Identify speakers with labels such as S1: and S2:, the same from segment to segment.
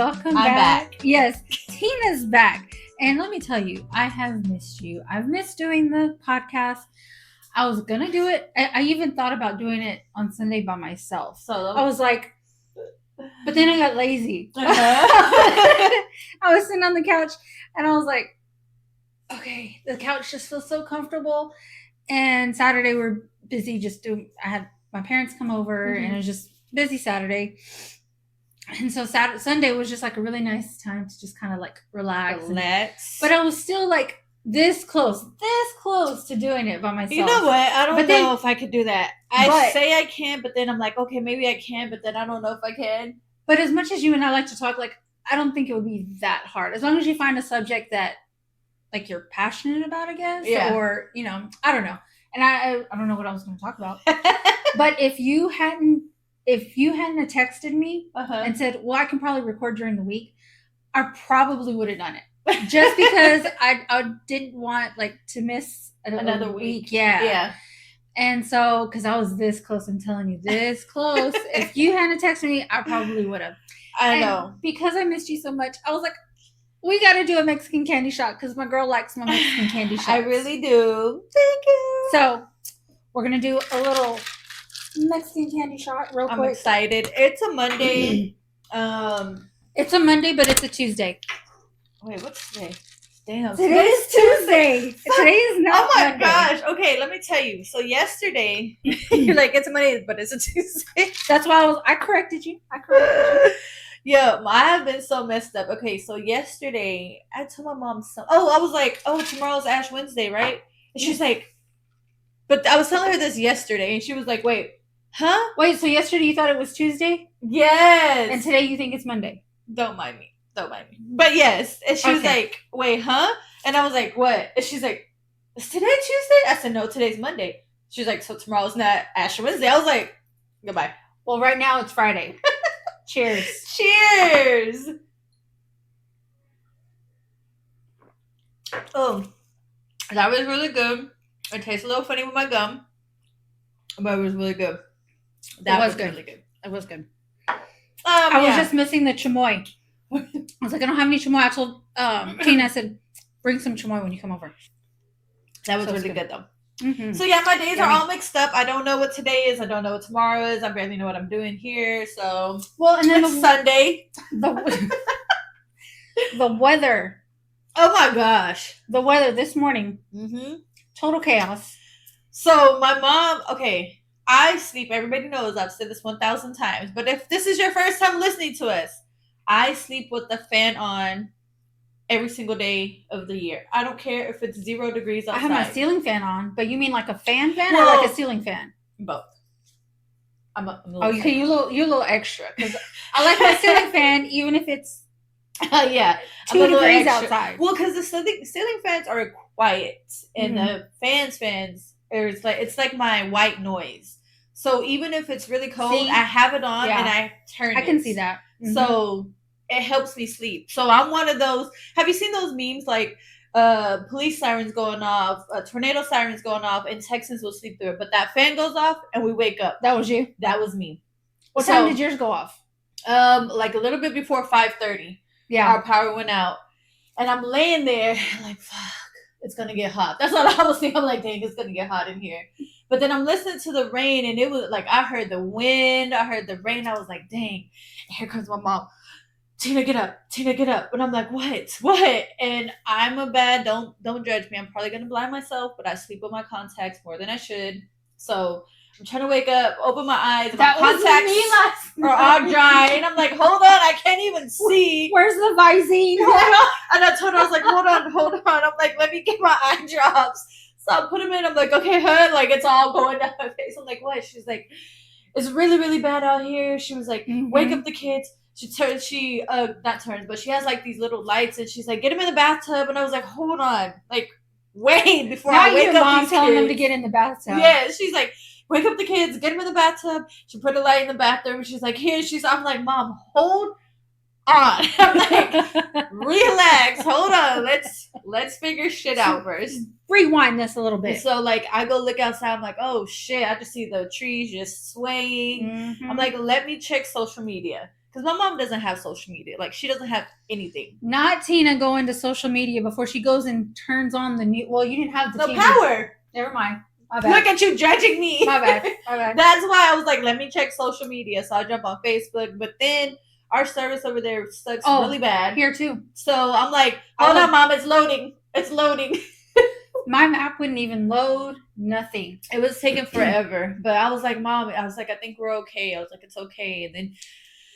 S1: welcome back. Yes, Tina's back. And let me tell you, I have missed you. I've missed doing the podcast. I was going to do it. I even thought about doing it on Sunday by myself. So I was like, but then I got lazy. I was sitting on the couch and I was like, okay, the couch just feels so comfortable. And Saturday we're busy I had my parents come over and it was just busy Saturday. And so Sunday was just like a really nice time to just kind of like relax. But I was still like this close to doing it by myself.
S2: You know what? I don't know if I could do that. I say I can, but then I'm like, okay, maybe I can, but then I don't know if I can.
S1: But as much as you and I like to talk, like, I don't think it would be that hard. As long as you find a subject that like you're passionate about, I guess. Yeah. Or, you know, I don't know. And I don't know what I was going to talk about. But if you hadn't texted me and said, well, I can probably record during the week, I probably would have done it. Just because I didn't want like to miss another week. Yeah. And so, because I was this close, I'm telling you, this close. If you hadn't texted me, I probably would have.
S2: I know.
S1: Because I missed you so much, I was like, we got to do a Mexican candy shot because my girl likes my Mexican candy shots.
S2: I really do. Thank you.
S1: So, we're going to do a little Mexican candy shot real quick.
S2: I'm excited. It's a Monday.
S1: It's a Monday, but it's a Tuesday.
S2: Wait, what's today? Damn.
S1: Today's Tuesday. Today is not
S2: Oh my
S1: Monday.
S2: gosh. Okay, let me tell you. So yesterday, you're like, it's a Monday, but it's a Tuesday.
S1: That's why I corrected you.
S2: Yeah, I have been so messed up. Okay, so yesterday, I told my mom I was like, tomorrow's Ash Wednesday, right? And she's like, but I was telling her this yesterday, and she was like, wait, huh?
S1: Wait, so yesterday you thought it was Tuesday?
S2: Yes.
S1: And today you think it's Monday?
S2: Don't mind me. But yes. And she was like, wait, huh? And I was like, what? And she's like, is today Tuesday? I said, no, today's Monday. She's like, so tomorrow's not Ash Wednesday. I was like, goodbye.
S1: Well, right now it's Friday. Cheers.
S2: Cheers. Oh, that was really good. It tastes a little funny with my gum, but it was really good.
S1: That was good.
S2: Really good.
S1: It was good. I was just missing the chamoy. I was like, I don't have any chamoy. I told Tina, I said, bring some chamoy when you come over.
S2: That was really good though.
S1: Mm-hmm.
S2: So yeah, my days are all mixed up. I don't know what today is. I don't know what tomorrow is. I barely know what I'm doing here. So
S1: and then
S2: it's Sunday.
S1: The weather.
S2: Oh my gosh,
S1: the weather this morning.
S2: Mm-hmm.
S1: Total chaos.
S2: So my mom. Okay, I sleep. Everybody knows I've said this 1,000 times. But if this is your first time listening to us, I sleep with the fan on every single day of the year. I don't care if it's 0 degrees outside.
S1: I have my ceiling fan on, but you mean like a fan or like a ceiling fan?
S2: Both. I'm a
S1: you're a little extra because I like my ceiling fan even if it's 2 degrees outside.
S2: Well, because the ceiling fans are quiet and the fans it's like my white noise. So even if it's really cold, I have it on and I turn it.
S1: I can see that. Mm-hmm.
S2: So it helps me sleep. So I'm one of those. Have you seen those memes like police sirens going off, tornado sirens going off, and Texans will sleep through it, but that fan goes off and we wake up?
S1: That was you?
S2: That was me.
S1: What time did yours go off?
S2: Like a little bit before 5:30.
S1: Yeah.
S2: Our power went out. And I'm laying there like, fuck, it's going to get hot. That's what I was thinking. I'm like, dang, it's going to get hot in here. But then I'm listening to the rain, and it was like, I heard the wind, I heard the rain. I was like, dang, here comes my mom. Tina, get up. And I'm like, what? And I'm a bad, don't judge me. I'm probably going to blind myself, but I sleep with my contacts more than I should. So I'm trying to wake up, open my eyes, and my contacts are all dry. And I'm like, hold on, I can't even see.
S1: Where's the Visine?
S2: Hold on. And I told her, I was like, hold on. I'm like, let me get my eye drops. So I put them in. I'm like, okay, hun, like it's all going down my face. I'm like, what? She's like, it's really, really bad out here. She was like, wake up the kids. She has like these little lights, and she's like, get them in the bathtub. And I was like, hold on, like, wait before I wake up.
S1: Mom telling them to get in the bathtub.
S2: Yeah, she's like, wake up the kids, get them in the bathtub. She put a light in the bathroom. She's like, here. I'm like, Mom, hold on. I'm like, relax, hold on. Let's figure shit out first.
S1: Rewind this a little bit.
S2: So like, I go look outside. I'm like, oh shit, I just see the trees just swaying. I'm like, let me check social media. Because my mom doesn't have social media. Like, she doesn't have anything.
S1: Not Tina going to social media before she goes and turns on the new. Well, you didn't have the
S2: No
S1: TV.
S2: power.
S1: Never mind. My bad.
S2: Look at you judging me.
S1: My bad. My bad.
S2: That's why I was like, let me check social media. So I jump on Facebook. But then our service over there sucks really bad.
S1: Here too.
S2: So I'm like, hold on, Mom. It's loading. It's loading.
S1: My map wouldn't even load. Nothing.
S2: It was taking forever. But I was like, Mom, I was like, I think we're okay. I was like, it's okay. And then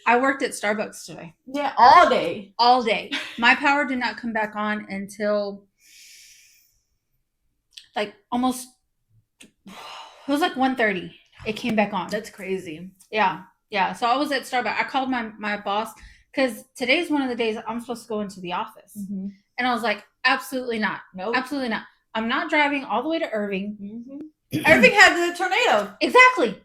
S1: I worked at Starbucks today.
S2: Yeah, all day.
S1: All day. My power did not come back on until like almost, it was like 1:30. It came back on.
S2: That's crazy.
S1: Yeah. Yeah. So I was at Starbucks. I called my boss because today's one of the days I'm supposed to go into the office.
S2: Mm-hmm.
S1: And I was like, absolutely not.
S2: Nope.
S1: Absolutely not. I'm not driving all the way to Irving.
S2: Mm-hmm. Irving had the tornado.
S1: Exactly.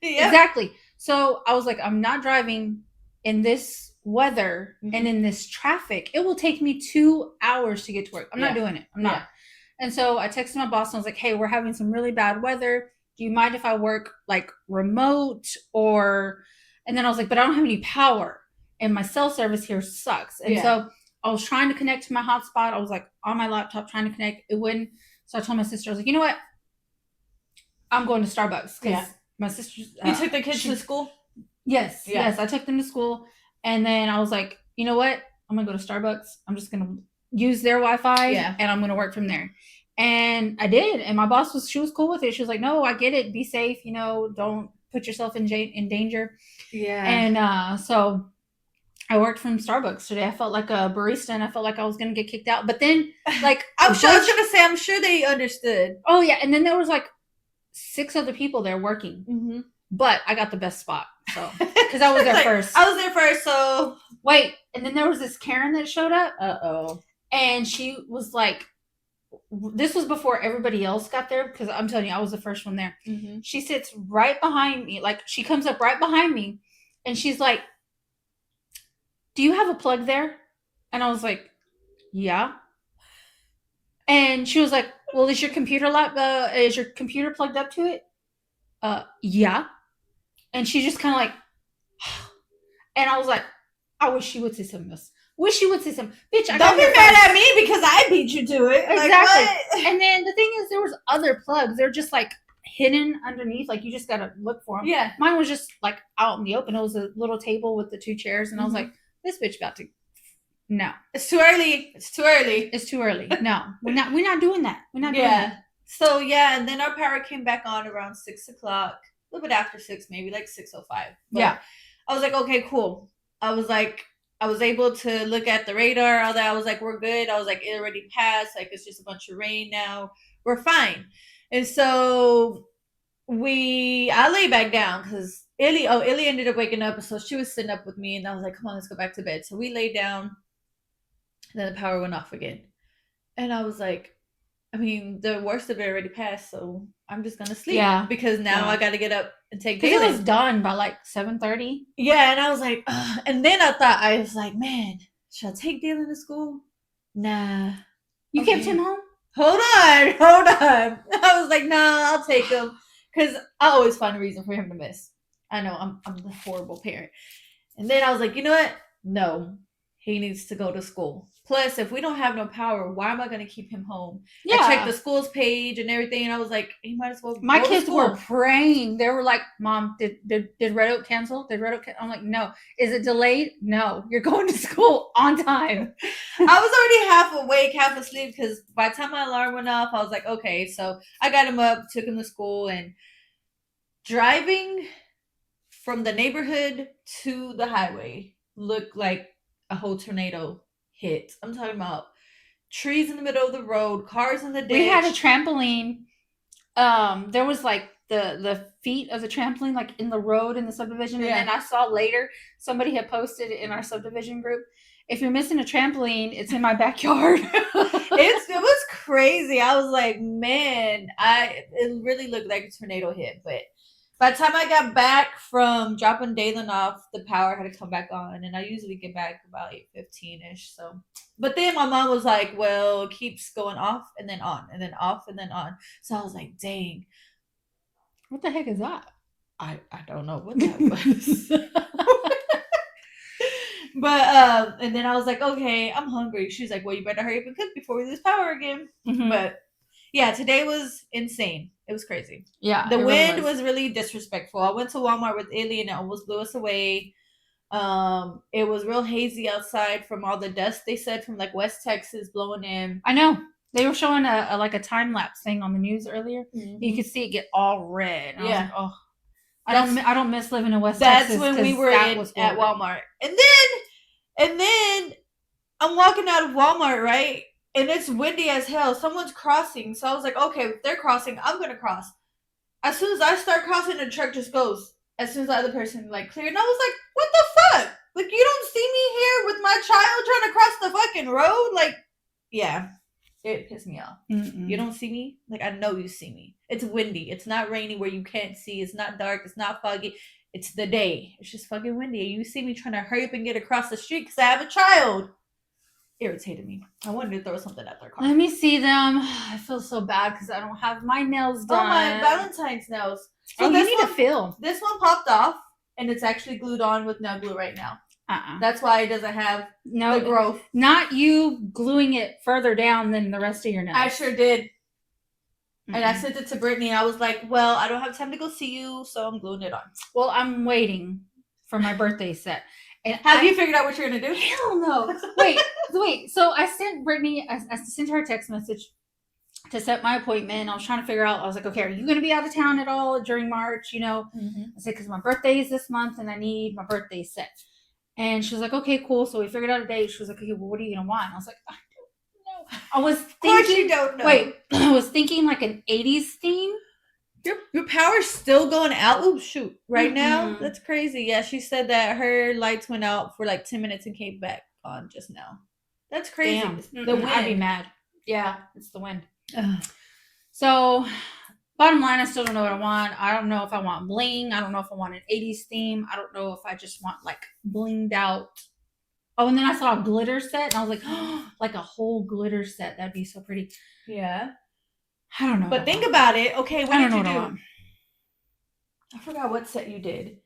S2: Yeah.
S1: Exactly. So I was like, I'm not driving in this weather and in this traffic. It will take me 2 hours to get to work. I'm not doing it. I'm not. And so I texted my boss and I was like, hey, we're having some really bad weather. Do you mind if I work like remote or, and then I was like, but I don't have any power and my cell service here sucks. And so I was trying to connect to my hotspot. I was like on my laptop trying to connect. It wouldn't. So I told my sister, I was like, you know what? I'm going to Starbucks.
S2: Yeah.
S1: My sister.
S2: You took the kids to school?
S1: Yes. Yeah. Yes. I took them to school. And then I was like, you know what? I'm going to go to Starbucks. I'm just going to use their Wi-Fi and I'm going to work from there. And I did. And my boss she was cool with it. She was like, no, I get it. Be safe. You know, don't put yourself in danger. Yeah. And so I worked from Starbucks today. I felt like a barista and I felt like I was going to get kicked out. But then like,
S2: I was going to say, I'm sure they understood.
S1: Oh yeah. And then there was like 6 other people there working. Mm-hmm. But I got the best spot. So, because I was there first.
S2: I was there first. So
S1: wait. And then there was this Karen that showed up.
S2: Uh-oh.
S1: And she was like, this was before everybody else got there because I'm telling you, I was the first one there. Mm-hmm. She sits right behind me. Like she comes up right behind me and she's like, do you have a plug there? And I was like, yeah. And she was like, well, is your computer plugged up to it? Yeah. And she just kind of like, and I was like, I wish she would say something else. Wish she would say something. Bitch,
S2: don't be mad at me because I beat you to it.
S1: Exactly. Like, and then the thing is, there was other plugs. They're just like hidden underneath. Like you just got to look for them. Yeah. Mine was just like out in the open. It was a little table with the 2 chairs. And I was like, this bitch about to, no.
S2: It's too early. It's too early.
S1: It's too early. No, we're not doing that. We're not doing that.
S2: So yeah. And then our power came back on around 6 o'clock, a little bit after 6, maybe like 6:05. Yeah. I was like, okay, cool. I was able to look at the radar, all that. I was like, we're good. I was like, it already passed. Like, it's just a bunch of rain now. We're fine. And so I lay back down because Illy ended up waking up. So she was sitting up with me and I was like, come on, let's go back to bed. So we laid down. Then the power went off again. And I was like, I mean, the worst of it already passed. So I'm just going to sleep. Yeah. Because now I got to get up and take Dalen.
S1: It was done by like 7:30.
S2: Yeah. And I was like, ugh. And then I was like, man, should I take Dalen to school? Nah.
S1: You kept him home?
S2: Hold on. I was like, nah, I'll take him. Because I always find a reason for him to miss. I know I'm the horrible parent. And then I was like, you know what? No, he needs to go to school. Plus, if we don't have no power, why am I going to keep him home? Yeah. I checked the school's page and everything, and I was like, he might as well.
S1: My kids were praying. They were like, Mom, did Red Oak cancel? Did Red Oak cancel? I'm like, no. Is it delayed? No. You're going to school on time.
S2: I was already half awake, half asleep, because by the time my alarm went off, I was like, okay. So I got him up, took him to school, and driving from the neighborhood to the highway looked like a whole tornado hit. I'm talking about trees in the middle of the road, cars in the ditch.
S1: We had a trampoline. There was like the feet of the trampoline like in the road in the subdivision. Yeah. And then I saw later somebody had posted in our subdivision group, if you're missing a trampoline, it's in my backyard.
S2: It was crazy. I was like, man, it really looked like a tornado hit. But by the time I got back from dropping Dalen off, the power had to come back on. And I usually get back about 8:15-ish. So, but then my mom was like, well, it keeps going off and then on and then off and then on. So I was like, dang.
S1: What the heck is that?
S2: I don't know what that was. But and then I was like, okay, I'm hungry. She's like, well, you better hurry up and cook before we lose power again.
S1: Mhm.
S2: But yeah, today was insane. It was crazy.
S1: Yeah,
S2: The
S1: it really
S2: wind was really disrespectful. I went to Walmart with Illy and it almost blew us away. It was real hazy outside from all the dust they said from like West Texas blowing in.
S1: I know. They were showing a like a time lapse thing on the news earlier.
S2: Mhm.
S1: You could see it get all red. And I was
S2: Yeah.
S1: like, oh,
S2: That's-
S1: I don't miss living in West
S2: That's
S1: Texas.
S2: when we
S1: 'cause
S2: were
S1: that
S2: in
S1: was
S2: at
S1: horrible.
S2: Walmart. And then I'm walking out of Walmart, right? And it's windy as hell. Someone's crossing. So I was like, okay, if they're crossing, I'm gonna cross. As soon as I start crossing, the truck just goes. As soon as the other person like cleared, and I was like, what the fuck? Like, you don't see me here with my child trying to cross the fucking road? Like, yeah. It pissed me off.
S1: Mm-mm.
S2: You don't see me? Like, I know you see me. It's windy. It's not rainy where you can't see. It's not dark. It's not foggy. It's the day. It's just fucking windy. And you see me trying to hurry up and get across the street because I have a child. Irritated me. I wanted to throw something at their car.
S1: Let me see them. I feel so bad because I don't have my nails done.
S2: Oh, my Valentine's nails.
S1: So you need to fill.
S2: This one popped off, and it's actually glued on with nail glue right now. That's why it doesn't have
S1: no
S2: the growth.
S1: Not you gluing it further down than the rest of your nails.
S2: I sure did. And I sent it to Brittany. I was like, well, I don't have time to go see you, so I'm gluing it on.
S1: Well, I'm waiting for my birthday set. And
S2: have you figured out what you're going to do?
S1: Hell no. Wait. So I sent Brittany, I sent her a text message to set my appointment. I was trying to figure out, I was like, okay, are you going to be out of town at all during March? You know, I said, because my birthday is this month and I need my birthday set. And she was like, okay, cool. So we figured out a date. She was like, okay, well, what are you going to want? I was like, I don't know. I was thinking.
S2: Of course you don't know.
S1: Wait, I was thinking like an 80s theme.
S2: Your power's still going out. Oh, shoot. Right now? That's crazy. Yeah, she said that her lights went out for like 10 minutes and came back on just now. That's crazy.
S1: Damn.
S2: The wind.
S1: I'd be mad. Yeah, it's the wind. So, bottom line, I still don't know what I want. I don't know if I want bling. I don't know if I want an 80s theme. I don't know if I just want like blinged out. Oh, and then I saw a glitter set and I was like, oh, like a whole glitter set. That'd be so pretty.
S2: Yeah.
S1: I don't know.
S2: But think about it. Okay, what did you do?
S1: I
S2: forgot what set you did.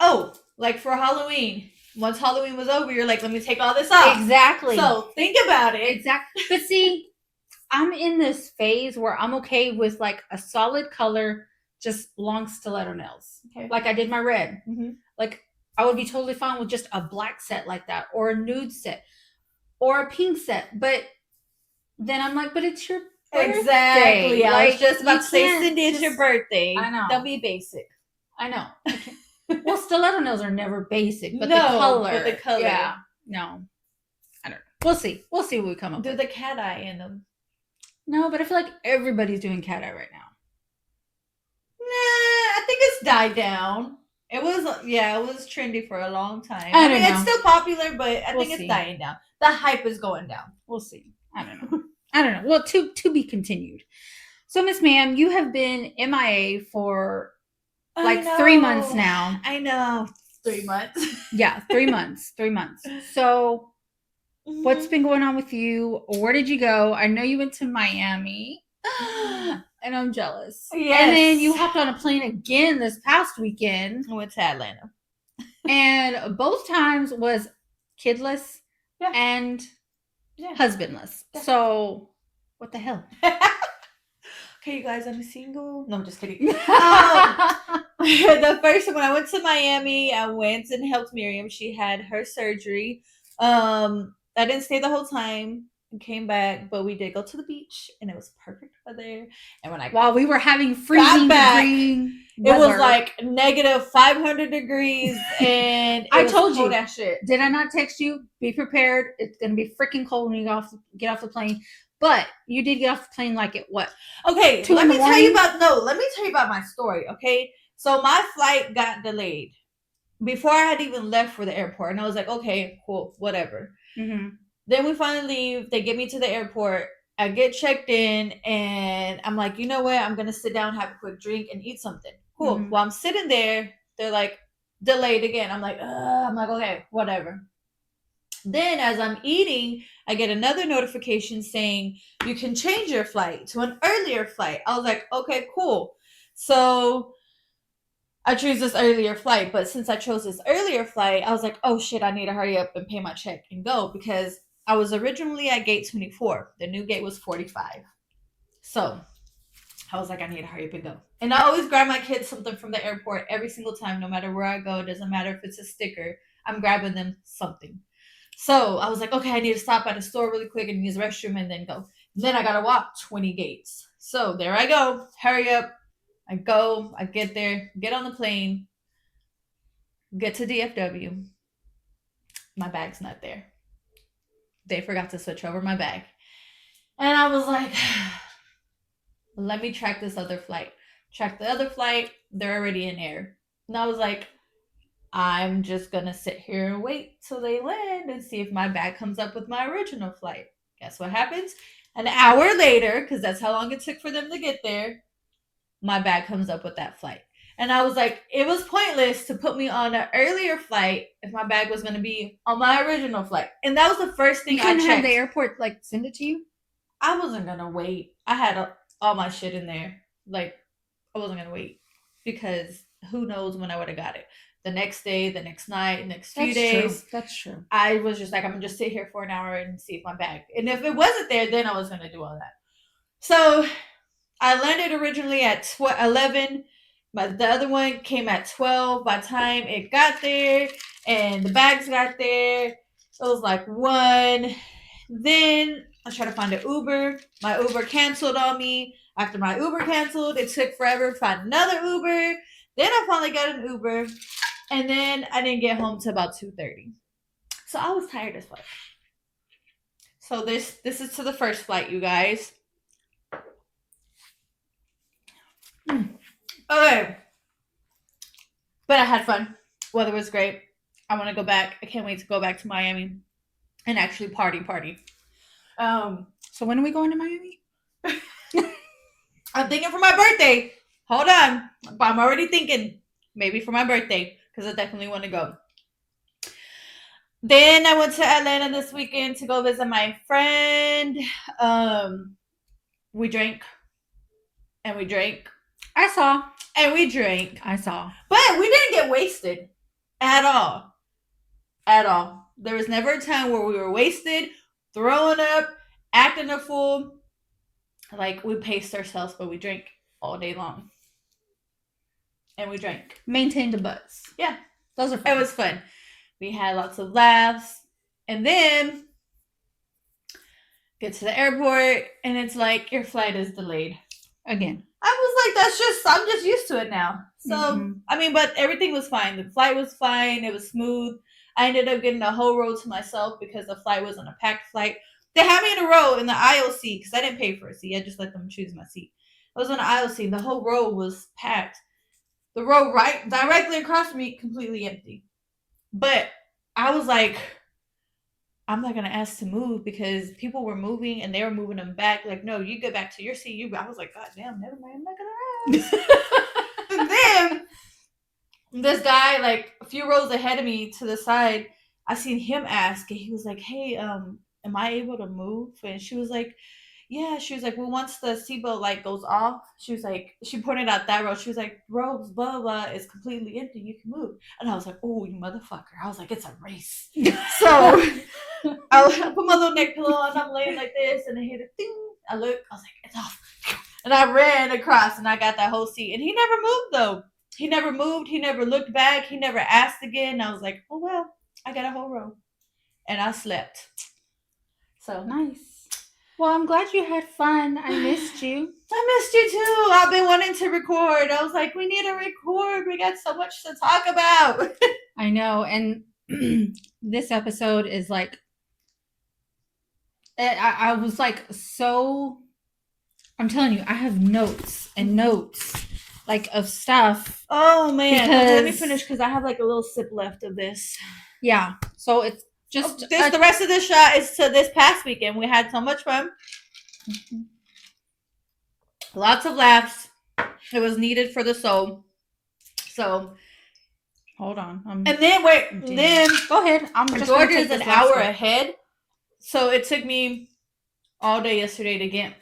S2: Oh, like for Halloween. Once Halloween was over, you're like, let me take all this off.
S1: Exactly.
S2: So think about it.
S1: Exactly. But see, I'm in this phase where I'm okay with like a solid color, just long stiletto nails.
S2: Okay.
S1: Like I did my red. Like I would be totally fine with just a black set like that, or a nude set, or a pink set. But then I'm like, but it's your birthday.
S2: Exactly.
S1: Like,
S2: I was just about to say, Cindy, it's
S1: just,
S2: your birthday.
S1: I know.
S2: Don't be basic.
S1: I know. Well, stiletto nails are never basic, but the color.
S2: But the color.
S1: Yeah. No. I don't know. We'll see. We'll see what we come up with.
S2: Do the cat eye in them.
S1: No, but I feel like everybody's doing cat eye right now.
S2: Nah, I think it's died down. It was trendy for a long time.
S1: I mean,
S2: it's still popular, but I think
S1: see.
S2: it's dying down. The hype is going down.
S1: We'll see. I don't know. Well, to be continued. So, Miss Ma'am, you have been MIA for like 3 months now.
S2: I know. 3 months.
S1: Yeah, 3 months. 3 months. So, what's been going on with you? Where did you go? I know you went to Miami. And I'm jealous.
S2: Yes.
S1: And then you hopped on a plane again this past weekend.
S2: I went to Atlanta.
S1: And both times was kidless and husbandless. Yeah. So, what the hell?
S2: Okay, you guys, I'm single. No, I'm just kidding. The first when I went to Miami, I went and helped Miriam. She had her surgery. I didn't stay the whole time. And came back, but we did go to the beach, and it was perfect weather. And when
S1: while we were having freezing degree
S2: weather, it was like negative 500 degrees, and
S1: I told you
S2: that shit.
S1: Did I not text you? Be prepared. It's gonna be freaking cold when you get off the plane. But you did get off the plane like at what?
S2: Okay, let me tell you about my story. Okay, so my flight got delayed before I had even left for the airport, and I was like, okay, cool, whatever. Then we finally leave. They get me to the airport. I get checked in, and I'm like, you know what? I'm going to sit down, have a quick drink, and eat something. Cool. While I'm sitting there, they're like, delayed again. I'm like, okay, whatever. Then as I'm eating, I get another notification saying, you can change your flight to an earlier flight. I was like, okay, cool. So I choose this earlier flight. But since I chose this earlier flight, I was like, oh shit, I need to hurry up and pay my check and go, because I was originally at gate 24. The new gate was 45. So I was like, I need to hurry up and go. And I always grab my kids something from the airport every single time, no matter where I go. It doesn't matter if it's a sticker. I'm grabbing them something. So I was like, okay, I need to stop at a store really quick and use the restroom and then go. And then I got to walk 20 gates. So there I go. Hurry up. I go. I get there. Get on the plane. Get to DFW. My bag's not there. They forgot to switch over my bag. And I was like, let me track this other flight. Track the other flight. They're already in air. And I was like, I'm just going to sit here and wait till they land and see if my bag comes up with my original flight. Guess what happens? An hour later, because that's how long it took for them to get there, my bag comes up with that flight. And I was like, it was pointless to put me on an earlier flight if my bag was going to be on my original flight. And that was the first thing I checked.
S1: You couldn't have the airport, like, send it to you?
S2: I wasn't going to wait. I had all my shit in there. Like, I wasn't going to wait. Because who knows when I would have got it. The next day, the next night, next few days.
S1: True. That's true.
S2: I was just like, I'm going to just sit here for an hour and see if my bag. And if it wasn't there, then I was going to do all that. So I landed originally at 11. But the other one came at 12. By the time it got there and the bags got there, it was like 1. Then I tried to find an Uber. My Uber canceled on me. After my Uber canceled, it took forever to find another Uber. Then I finally got an Uber. And then I didn't get home till about 2:30. So I was tired as fuck. So this is to the first flight, you guys. Okay. But I had fun. Weather was great. I want to go back. I can't wait to go back to Miami and actually party.
S1: So when are we going to Miami?
S2: I'm thinking for my birthday. Hold on. I'm already thinking maybe for my birthday, because I definitely want to go. Then I went to Atlanta this weekend to go visit my friend. We drank. And we drank.
S1: I saw.
S2: And we drank.
S1: I saw.
S2: But we didn't get wasted. At all. At all. There was never a time where we were wasted, throwing up, acting a fool. Like, we paced ourselves, but we drank all day long. And we drank.
S1: Maintained a buzz.
S2: Yeah.
S1: Those are fun.
S2: It was fun. We had lots of laughs. And then get to the airport, and it's like, your flight is delayed.
S1: Again.
S2: I was like, I'm just used to it now. So, I mean, but everything was fine. The flight was fine. It was smooth. I ended up getting the whole row to myself because the flight wasn't a packed flight. They had me in a row in the aisle seat because I didn't pay for a seat. I just let them choose my seat. I was on the aisle seat. The whole row was packed. The row right directly across from me, completely empty. But I was like, I'm not going to ask to move because people were moving and they were moving them back. Like, no, you go back to your seat. I was like, God damn, never mind. I'm not going to ask. And then this guy, like a few rows ahead of me to the side, I seen him ask, and he was like, hey, am I able to move? And she was like, yeah. She was like, well, once the seatbelt light goes off, she was like, she pointed out that row. She was like, rows, blah, blah, is completely empty. You can move. And I was like, oh, you motherfucker. I was like, it's a race. So I put my little neck pillow on. I'm laying like this, and I hear the ding. I look. I was like, it's off. And I ran across, and I got that whole seat. And he never moved, though. He never moved. He never looked back. He never asked again. I was like, oh, well, I got a whole row. And I slept. So
S1: nice. Well, I'm glad you had fun. I missed you.
S2: I missed you too. I've been wanting to record. I was like, we need to record. We got so much to talk about.
S1: I know. And this episode is like, I was like, so, I'm telling you, I have notes and notes like of stuff.
S2: Oh man. Let me finish because I have like a little sip left of this.
S1: Yeah. So it's just
S2: the rest of this shot is to this past weekend. We had so much fun. Mm-hmm. Lots of laughs. It was needed for the soul. So
S1: hold on.
S2: And then then
S1: go ahead.
S2: Georgia's an hour ahead. So it took me all day yesterday to get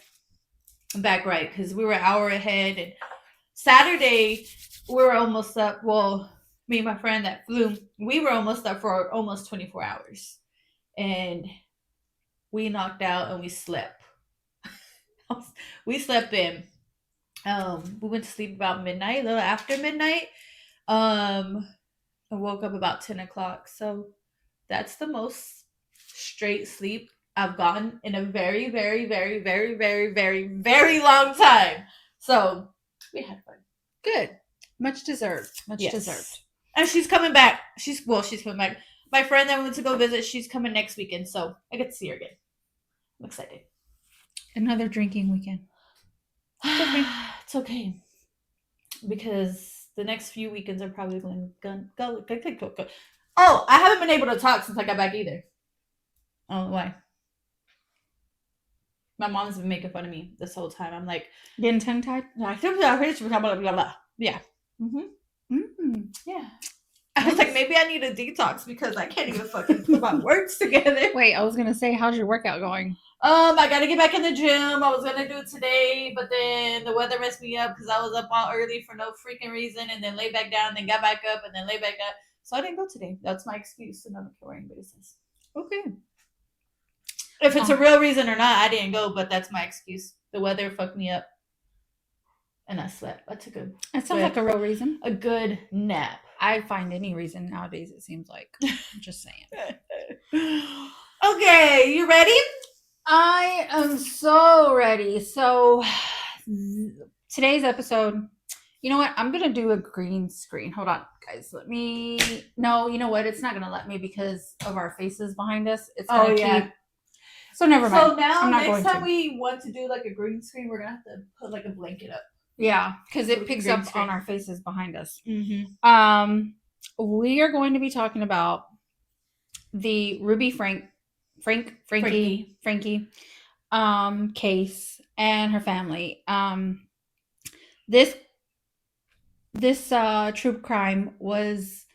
S2: back right because we were an hour ahead. And Saturday we're almost up. Well, me and my friend that flew, we were almost up for almost 24 hours. And we knocked out and we slept. We slept in. We went to sleep about midnight, a little after midnight. I woke up about 10 o'clock. So that's the most straight sleep I've gotten in a very, very, very, very, very, very, very long time. So we had fun.
S1: Good. Much deserved. Much
S2: Yes.
S1: deserved.
S2: And she's coming back. She's coming back. My friend that we went to go visit, she's coming next weekend, so I get to see her again. I'm excited.
S1: Another drinking weekend.
S2: It's okay. Because the next few weekends are probably going to go. Oh, I haven't been able to talk since I got back either. I don't know why. My mom's been making fun of me this whole time. I'm like,
S1: getting tongue tied?
S2: I think blah, blah, blah, blah. Yeah. Yeah. I was like, maybe I need a detox because I can't even fucking put my words together.
S1: Wait, I was gonna say, how's your workout going?
S2: I gotta get back in the gym. I was gonna do it today, but then the weather messed me up because I was up all early for no freaking reason, and then lay back down, then got back up, and then lay back up. So I didn't go today. That's my excuse, and I don't care what anybody says.
S1: Okay.
S2: If it's a real reason or not, I didn't go, but that's my excuse. The weather fucked me up, and I slept. I took a.
S1: That sounds like a real reason.
S2: A good nap.
S1: I find any reason nowadays. It seems like. I'm just saying.
S2: Okay, you ready?
S1: I am so ready. So today's episode, you know what? I'm gonna do a green screen. Hold on, guys. Let me. No, you know what? It's not gonna let me because of our faces behind us. It's gonna keep. So never mind.
S2: So now next time we want to do like a green screen, we're gonna have to put like a blanket up.
S1: Yeah, because it picks up on our faces behind us.
S2: Mm-hmm.
S1: We are going to be talking about the Ruby Franke case and her family. This true crime was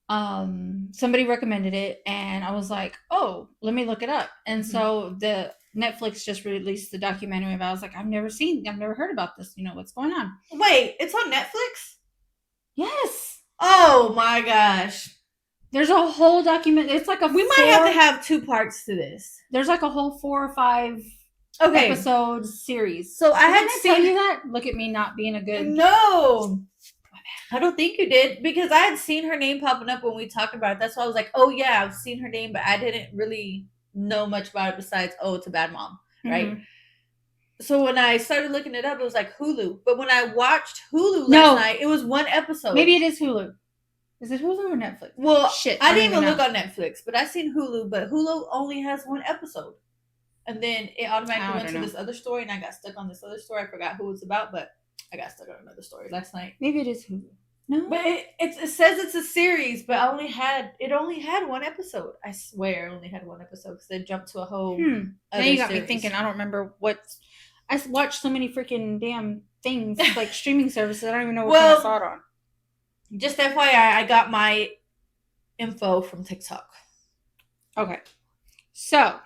S1: somebody recommended it, and I was like, oh, let me look it up. And so the Netflix just released the documentary about it. I was like, I've never heard about this. You know, what's going on?
S2: Wait, it's on Netflix?
S1: Yes.
S2: Oh my gosh.
S1: There's a whole document. It's like
S2: we might have to have 2 parts to this.
S1: There's like a whole 4 or 5 episode series.
S2: So I had
S1: to tell you that. Look at me not being a good.
S2: No. I don't think you did, because I had seen her name popping up when we talked about it. That's why I was like, oh yeah, I've seen her name, but I didn't really know much about it besides, oh, it's a bad mom, right? Mm-hmm. So when I started looking it up, it was like Hulu. But when I watched Hulu last night, it was 1 episode.
S1: Maybe it is Hulu. Is it Hulu or Netflix?
S2: Well, shit, I didn't even look on Netflix, but I seen Hulu, but Hulu only has 1 episode. And then it automatically went to this other story, and I got stuck on this other story. I forgot who it's about, but I got stuck on another story last night.
S1: Maybe it is Hulu. No,
S2: but it says it's a series, but it only had 1 episode. I swear, it only had 1 episode because they jumped to a whole.
S1: Now you got me thinking. I don't remember what. I watched so many freaking damn things like streaming services. I don't even know what I saw it on.
S2: Just FYI, I got my info from TikTok.
S1: Okay, so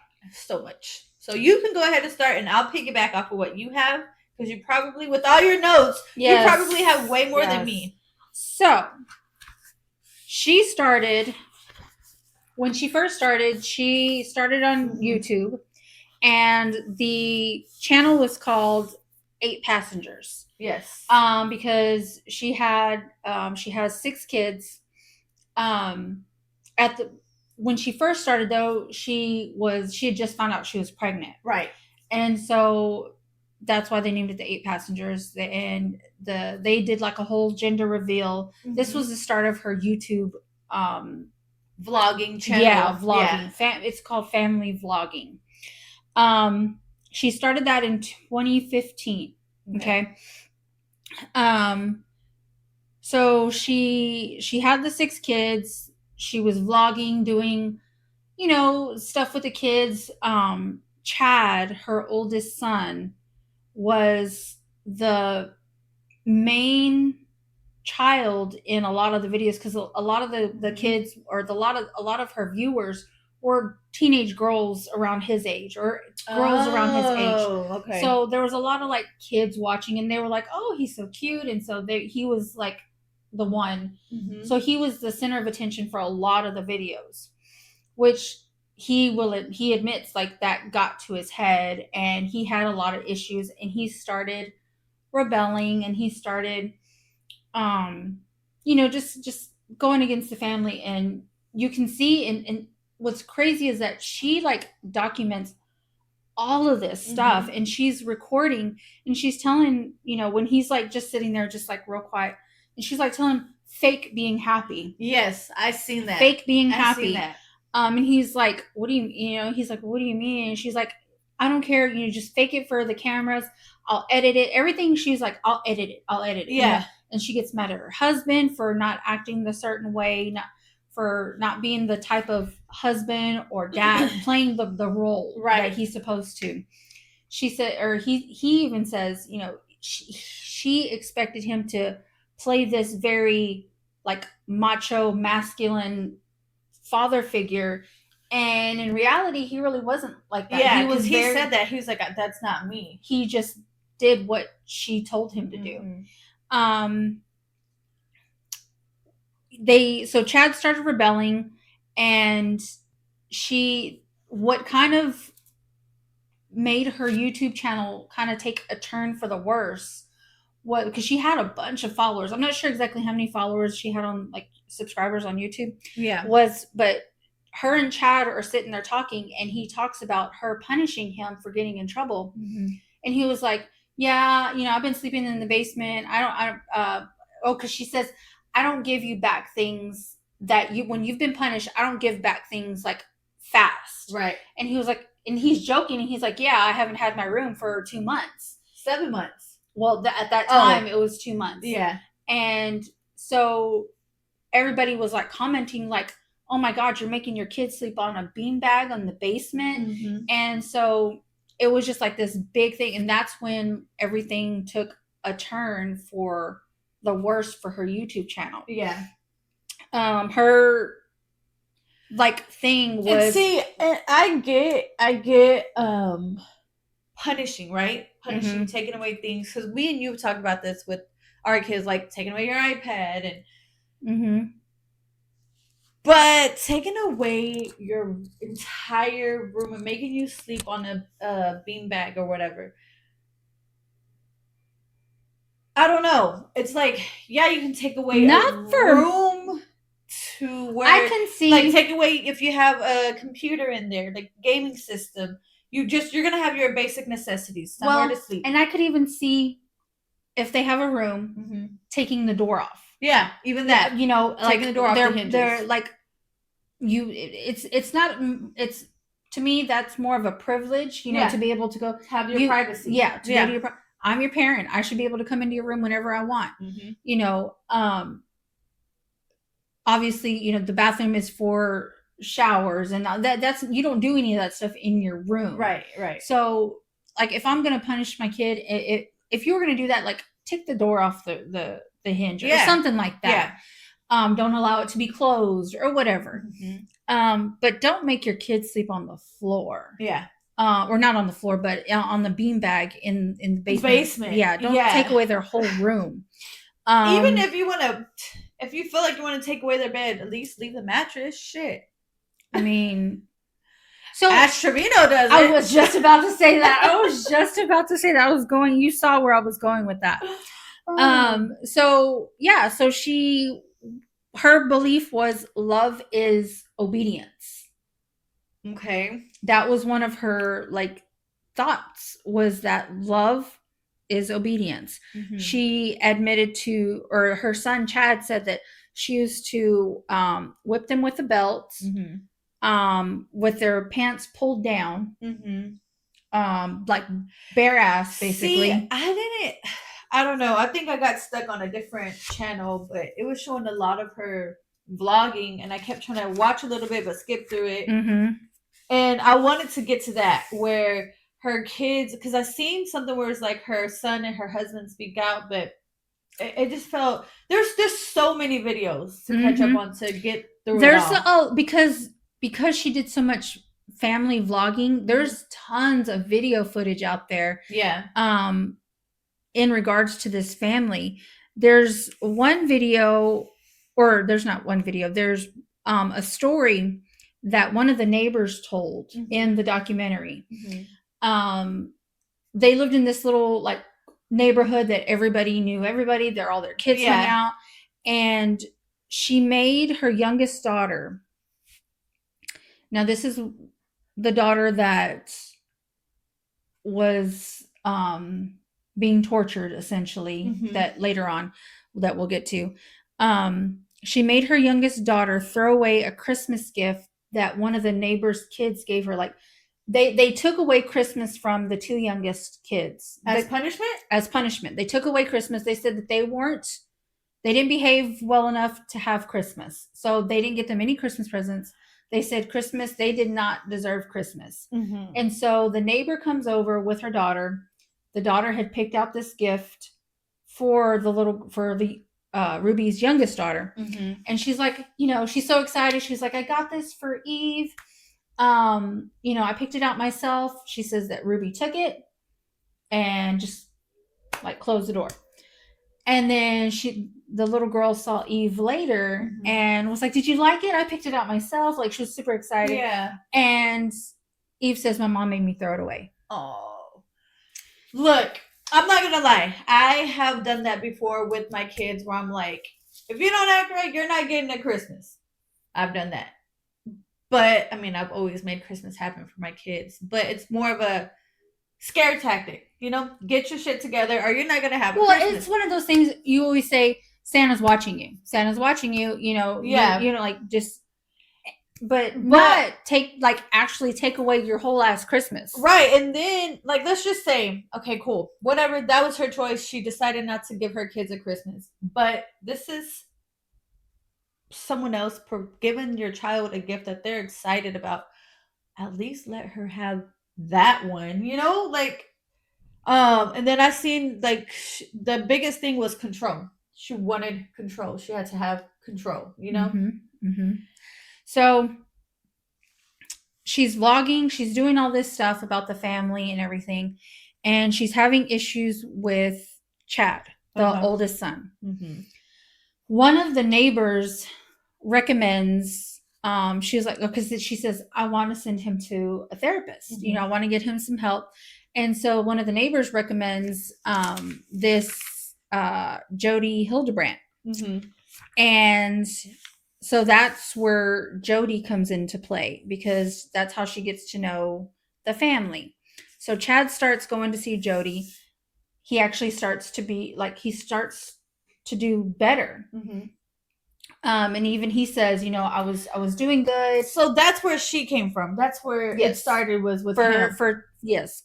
S2: much. So you can go ahead and start, and I'll piggyback off of what you have because you probably, with all your notes, you probably have way more than me.
S1: So, when she first started, she started on YouTube, and the channel was called 8 Passengers.
S2: Yes.
S1: Because she has 6 kids. When she first started though, she had just found out she was pregnant.
S2: Right.
S1: And so that's why they named it the 8 Passengers. And they did like a whole gender reveal. Mm-hmm. This was the start of her YouTube
S2: vlogging channel.
S1: Yeah, vlogging. Yeah. It's called Family Vlogging. She started that in 2015. Okay. So she had the 6 kids. She was vlogging, doing, stuff with the kids. Chad, her oldest son, was the main child in a lot of the videos because a lot of the kids, or a lot of her viewers teenage girls around his age or girls around his age.
S2: Okay.
S1: So there was a lot of like kids watching, and they were like, "Oh, he's so cute," and so he was like the one.
S2: Mm-hmm.
S1: So he was the center of attention for a lot of the videos, which he admits like that got to his head, and he had a lot of issues, and he started rebelling, and he started just going against the family. And you can see, and what's crazy is that she like documents all of this stuff, and she's recording, and she's telling, when he's like just sitting there just like real quiet, and she's like telling him fake being happy.
S2: Yes, I seen that.
S1: Fake being happy.
S2: Seen that.
S1: And he's like, what do you he's like, what do you mean? And she's like, I don't care, just fake it for the cameras, I'll edit it, everything. She's like, I'll edit it.
S2: Yeah.
S1: And she gets mad at her husband for not acting the certain way, for not being the type of husband or dad playing the role that he's supposed to. She said, or he even says, she expected him to play this very like macho, masculine father figure, and in reality he really wasn't like that.
S2: Yeah, he said that. He was like, that's not me.
S1: He just did what she told him to do. So Chad started rebelling, and what kind of made her YouTube channel kind of take a turn for the worse, because she had a bunch of followers. I'm not sure exactly how many followers she had on, like, subscribers on YouTube.
S2: Yeah.
S1: But her and Chad are sitting there talking, and he talks about her punishing him for getting in trouble.
S2: Mm-hmm.
S1: And he was like, yeah, I've been sleeping in the basement. Because she says, I don't give you back things that when you've been punished, I don't give back things like fast.
S2: Right.
S1: And he was like, and he's joking, and he's like, yeah, I haven't had my room for 2 months.
S2: 7 months.
S1: Well, at that time, it was 2 months.
S2: Yeah.
S1: And so everybody was like commenting like, oh my God, you're making your kids sleep on a beanbag in the basement.
S2: Mm-hmm.
S1: And so it was just like this big thing. And that's when everything took a turn for the worst for her YouTube channel.
S2: Yeah.
S1: Her like thing was,
S2: and see, and I get punishing, right? Punishing, taking away things. Because me and you have talked about this with our kids, like taking away your iPad and but taking away your entire room and making you sleep on a beanbag or whatever. I don't know. It's like, yeah, you can take away room to where
S1: I can see,
S2: like, take away if you have a computer in there, like gaming system. You're gonna have your basic necessities, somewhere to sleep.
S1: And I could even see if they have a room, taking the door off.
S2: Yeah, even that.
S1: Taking
S2: like the door off the hinges.
S1: They're like, it's not, it's, to me, that's more of a privilege, to be able to go
S2: have your privacy.
S1: Yeah, go to your I'm your parent. I should be able to come into your room whenever I want. Obviously, the bathroom is for showers, and that's, you don't do any of that stuff in your room.
S2: Right.
S1: So, like, if I'm going to punish my kid, if you were going to do that, like, take the door off the hinge or something like that. Yeah. Don't allow it to be closed or whatever. But don't make your kids sleep on the floor.
S2: Yeah.
S1: Or not on the floor, but on the beanbag in the basement. Yeah, don't take away their whole room.
S2: Even if you feel like you want to take away their bed, at least leave the mattress. Shit.
S1: I mean, so
S2: Ash Trevino does it.
S1: I was just about to say that. You saw where I was going with that. So her belief was love is obedience.
S2: Okay.
S1: That was one of her like thoughts, was that love is obedience. She admitted to, or her son Chad said that she used to whip them with a belt, with their pants pulled down, like bare ass, basically.
S2: See, I don't know. I think I got stuck on a different channel, but it was showing a lot of her vlogging, and I kept trying to watch a little bit but skip through it. And I wanted to get to that where her kids, because I seen something where it's like her son and her husband speak out, but it just felt there's so many videos to catch up on to get through it all.
S1: Because because she did so much family vlogging, there's tons of video footage out there
S2: Yeah.
S1: in regards to this family. There's one video, or there's not one video, there's a story that one of the neighbors told in the documentary. They lived in this little like neighborhood that everybody knew everybody. They're all their kids hung out, and she made her youngest daughter. Now this is the daughter that was being tortured, essentially, that later on that we'll get to. She made her youngest daughter throw away a Christmas gift that one of the neighbors' kids gave her. Like they took away Christmas from the two youngest kids
S2: as punishment.
S1: As punishment, they took away Christmas. They said that they didn't behave well enough to have Christmas, so they didn't get them any Christmas presents. They said Christmas, they did not deserve Christmas. And so the neighbor comes over with her daughter. The daughter had picked out this gift for Ruby's youngest daughter. And she's like, she's so excited. She's like, I got this for Eve. I picked it out myself. She says that Ruby took it and just like closed the door. And then the little girl saw Eve later and was like, did you like it? I picked it out myself. Like, she was super excited.
S2: Yeah.
S1: And Eve says, my mom made me throw it away.
S2: Oh. Look, I'm not going to lie. I have done that before with my kids where I'm like, if you don't act right, you're not getting a Christmas. I've done that. But, I mean, I've always made Christmas happen for my kids. But it's more of a scare tactic. Get your shit together or you're not going to have Christmas.
S1: Well, it's one of those things you always say, Santa's watching you. Santa's watching you,
S2: Yeah.
S1: Like just, but not actually take away your whole ass Christmas.
S2: Right. And then, like, let's just say, okay, cool. Whatever. That was her choice. She decided not to give her kids a Christmas. But this is someone else giving your child a gift that they're excited about. At least let her have that one, and then I seen like the biggest thing was control. She wanted control. She had to have control,
S1: So she's vlogging, she's doing all this stuff about the family and everything, and she's having issues with Chad, the oldest son. One of the neighbors recommends, she was like, because she says, I want to send him to a therapist. I want to get him some help. And so one of the neighbors recommends this Jody Hildebrandt. And so that's where Jody comes into play, because that's how she gets to know the family. So Chad starts going to see Jody. He actually starts to be like, he starts to do better. And even he says, I was doing good.
S2: So that's where she came from. That's where it started, was with him.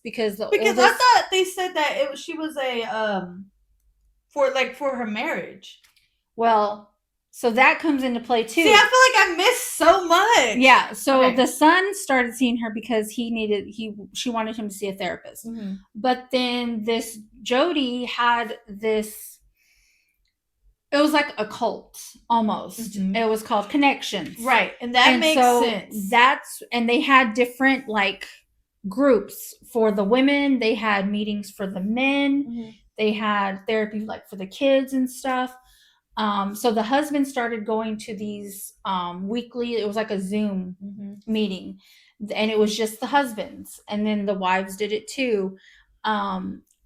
S1: Because
S2: I thought they said that she was a for her marriage.
S1: Well, so that comes into play too.
S2: See, I feel like I missed so much.
S1: Yeah. So the son started seeing her because she wanted him to see a therapist. But then this Jody had this. It was like a cult almost. It was called Connections.
S2: Right. And that makes sense.
S1: And they had different like groups for the women. They had meetings for the men. They had therapy like for the kids and stuff. So the husband started going to these weekly, it was like a Zoom meeting. And it was just the husbands. And then the wives did it too.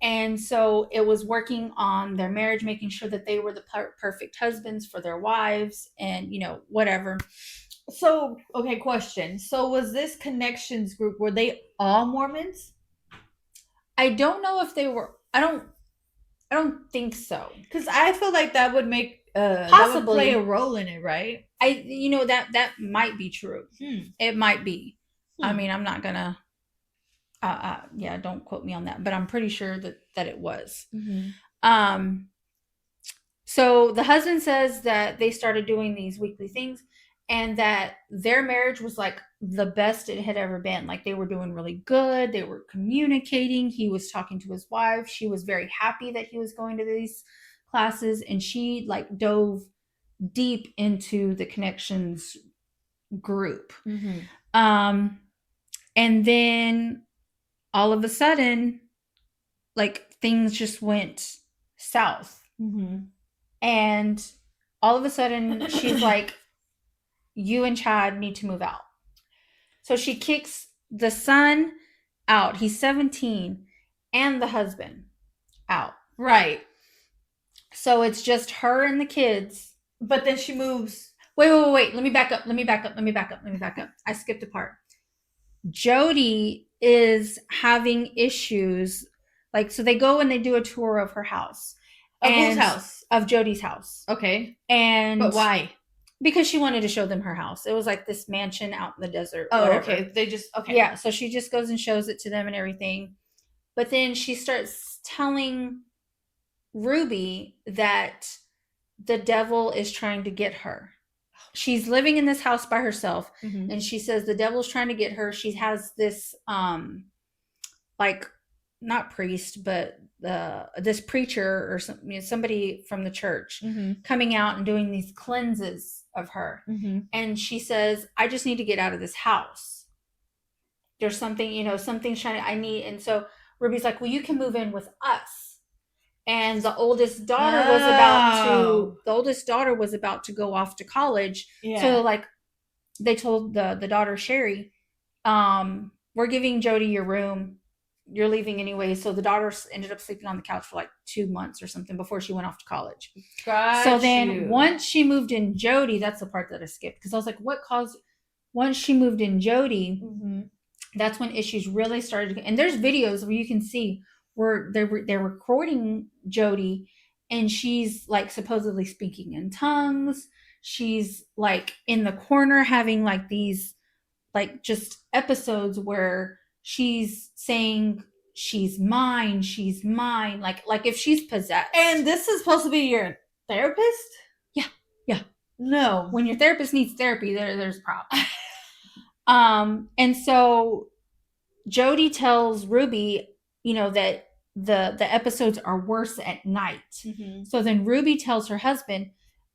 S1: And so it was working on their marriage, making sure that they were the perfect husbands for their wives and, whatever.
S2: So, okay, question. So was this Connections group, were they all Mormons?
S1: I don't know if they were. I don't think so.
S2: Because I feel like that would make possibly that would play a role in it, right?
S1: That might be true. It might be. I mean, I'm not gonna. Don't quote me on that, but I'm pretty sure that it was. So the husband says that they started doing these weekly things and that their marriage was like the best it had ever been. Like they were doing really good. They were communicating. He was talking to his wife. She was very happy that he was going to these classes, and she like dove deep into the Connections group.
S2: Mm-hmm.
S1: And then all of a sudden, like things just went south.
S2: Mm-hmm.
S1: And all of a sudden, she's like, you and Chad need to move out. So she kicks the son out. He's 17, and the husband out.
S2: Right.
S1: So it's just her and the kids.
S2: But then she moves.
S1: Wait. Let me back up. I skipped a part. Jody is having issues. Like, so they go and they do a tour of her house.
S2: Of whose house?
S1: Of Jody's house.
S2: Okay.
S1: And
S2: but why?
S1: Because she wanted to show them her house. It was like this mansion out in the desert.
S2: Oh,
S1: whatever.
S2: Okay. They just okay.
S1: Yeah, so she just goes and shows it to them and everything. But then she starts telling Ruby that the devil is trying to get her. She's living in this house by herself, and she says the devil's trying to get her. She has this like not priest, but this preacher or somebody from the church coming out and doing these cleanses of her. And she says, I just need to get out of this house. There's something, something's trying to, I need. And so Ruby's like, well, you can move in with us. And the oldest daughter was about to go off to college.
S2: Yeah.
S1: So like they told the daughter Sherry, we're giving Jody your room. You're leaving anyway. So the daughter ended up sleeping on the couch for like 2 months or something before she went off to college. So then once she moved in Jody, that's the part that I skipped because I was like, once she moved in Jody, that's when issues really started. And there's videos where you can see where they're recording Jody and she's like supposedly speaking in tongues. She's like in the corner having like these like just episodes where she's saying she's mine, like if she's possessed.
S2: And this is supposed to be your therapist?
S1: Yeah.
S2: No.
S1: When your therapist needs therapy, there's a problem. And so Jody tells Ruby, that the episodes are worse at night. So then Ruby tells her husband,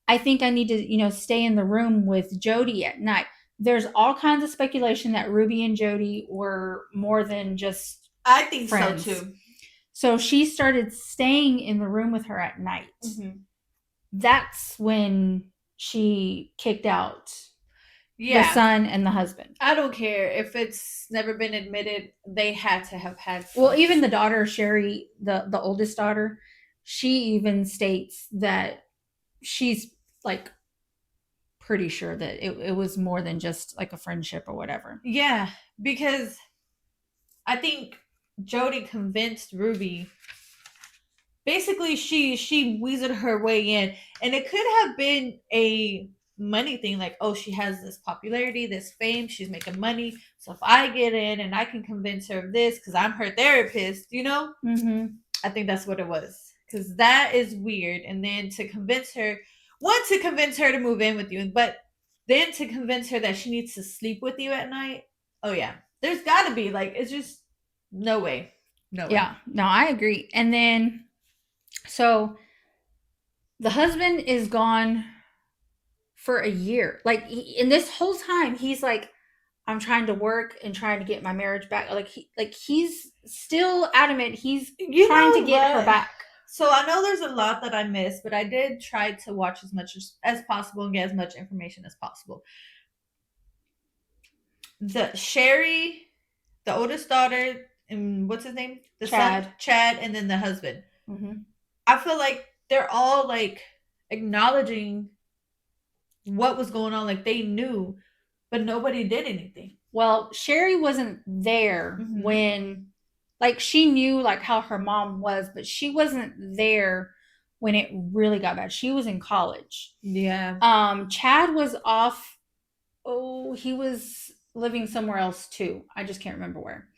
S1: I think I need to, stay in the room with Jody at night. There's all kinds of speculation that Ruby and Jody were more than just
S2: I think
S1: friends.
S2: So too.
S1: So she started staying in the room with her at night. That's when she kicked out the son and the husband.
S2: I don't care if it's never been admitted. They had to have had
S1: fun. Well, even the daughter, Sherry, the oldest daughter, she even states that she's like pretty sure that it was more than just like a friendship or whatever.
S2: Yeah, because I think Jody convinced Ruby. Basically, she weaseled her way in, and it could have been a money thing, like, oh, she has this popularity, this fame, she's making money, so if I get in and I can convince her of this because I'm her therapist, I think that's what it was, because that is weird. And then to convince her to move in with you, but then to convince her that she needs to sleep with you at night. Oh yeah, there's got to be like, it's just no way.
S1: Yeah, no, I agree. And then so the husband is gone for a year. Like in this whole time, he's like, I'm trying to work and trying to get my marriage back. Like he's still adamant. He's trying to get her back.
S2: So I know there's a lot that I missed, but I did try to watch as much as possible and get as much information as possible. The Sherry, the oldest daughter, and what's his name? The
S1: Chad.
S2: son, Chad, and then the husband. I feel like they're all like acknowledging what was going on, like they knew, but nobody did anything.
S1: Well, Sherry wasn't there when, like, she knew like how her mom was, but she wasn't there when it really got bad. She was in college.
S2: Yeah.
S1: Chad was off. Oh, he was living somewhere else too. I just can't remember where.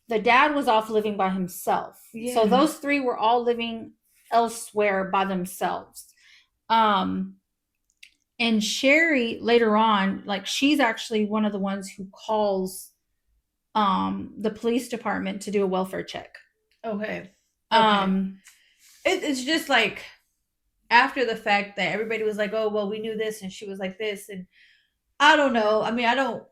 S1: The dad was off living by himself. Yeah. So those three were all living elsewhere by themselves. And Sherry later on, like she's actually one of the ones who calls the police department to do a welfare check.
S2: Okay. It's just like after the fact that everybody was like, oh, well, we knew this, and she was like this, and I don't know. I mean, I don't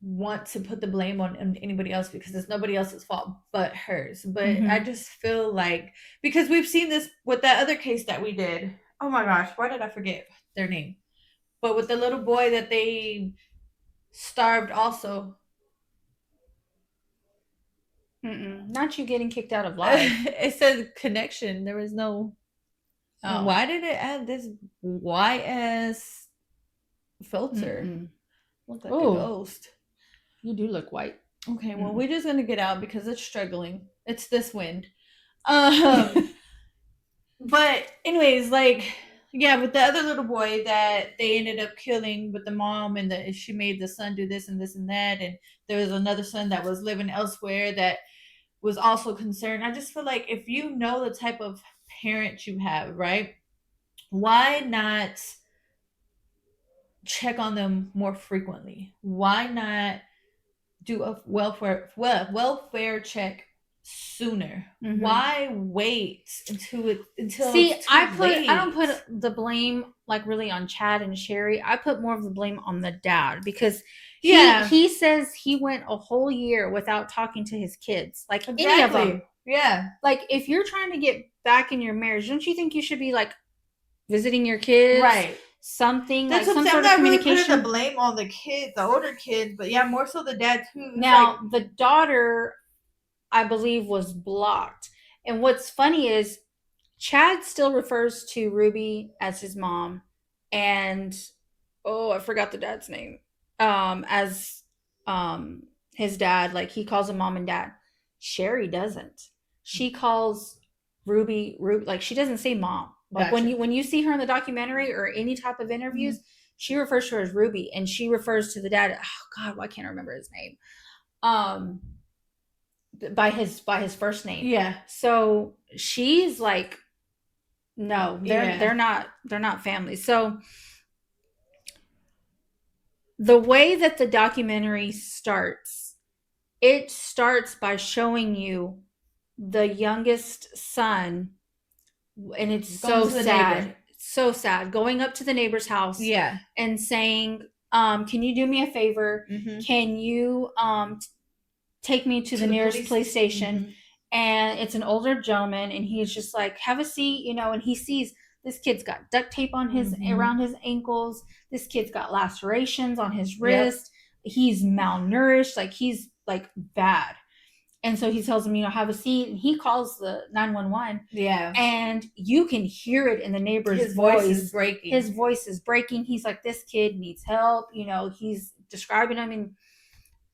S2: want to put the blame on anybody else because it's nobody else's fault but hers. But I
S1: Mm-hmm.
S2: just feel like because we've seen this with that other case that we did. Oh my gosh, why did I forget their name? But with the little boy that they starved also.
S1: Mm-mm. Not you getting kicked out of live.
S2: It said connection. There was no.
S1: Oh.
S2: Why did it add this YS filter?
S1: Mm-mm.
S2: Look like a
S1: Oh,
S2: ghost.
S1: you do look white.
S2: Okay, well,
S1: Mm.
S2: we're just gonna get out because it's struggling. It's this wind. Um, but anyways, like, yeah, with the other little boy that they ended up killing with the mom, and she made the son do this and this and that, and there was another son that was living elsewhere that was also concerned. I just feel like if you know the type of parent you have, right? Why not check on them more frequently? Why not do a welfare check sooner?
S1: Mm-hmm.
S2: Why wait until
S1: See,
S2: it's too
S1: I don't
S2: late?
S1: put the blame like really on Chad and Sherry. I put more of the blame on the dad because
S2: Yeah,
S1: he says he went a whole year without talking to his kids, like any of them.
S2: exactly. Yeah,
S1: Like if you're trying to get back in your marriage, don't you think you should be like visiting your kids,
S2: right.
S1: something like
S2: That's what I'm
S1: some
S2: saying. I'm
S1: sort of
S2: not really putting the
S1: communication?
S2: blame on the kids, the older kids, but yeah, more so the dad too. It's like,
S1: Now, the daughter, I believe, was blocked. And what's funny is Chad still refers to Ruby as his mom, and oh, I forgot the dad's name. As his dad, like he calls him mom and dad. Sherry doesn't. She calls Ruby, like she doesn't say mom. Like
S2: gotcha.
S1: when you see her in the documentary or any type of interviews, she refers to her as Ruby, and she refers to the dad. Oh God, why can't I remember his name? Um, by his first name.
S2: Yeah,
S1: So she's like, no,
S2: yeah.
S1: they're not family. So the way that the documentary starts, it starts by showing you the youngest son, and it's
S2: Going
S1: so
S2: to the neighbor.
S1: sad, so sad, going up to the neighbor's house
S2: Yeah.
S1: and saying, can you do me a favor?
S2: Mm-hmm.
S1: Can you take me to the
S2: the
S1: nearest police station?
S2: Mm-hmm.
S1: And it's an older gentleman, and he's just like, have a seat, and he sees this kid's got duct tape on his around his ankles. This kid's got lacerations on his wrist. Yep. He's malnourished, like he's like bad. And so he tells him, have a seat, and he calls the 911.
S2: Yeah.
S1: And you can hear it in the neighbor's
S2: His
S1: voice.
S2: is breaking.
S1: His voice is breaking. He's like, this kid needs help. He's describing him,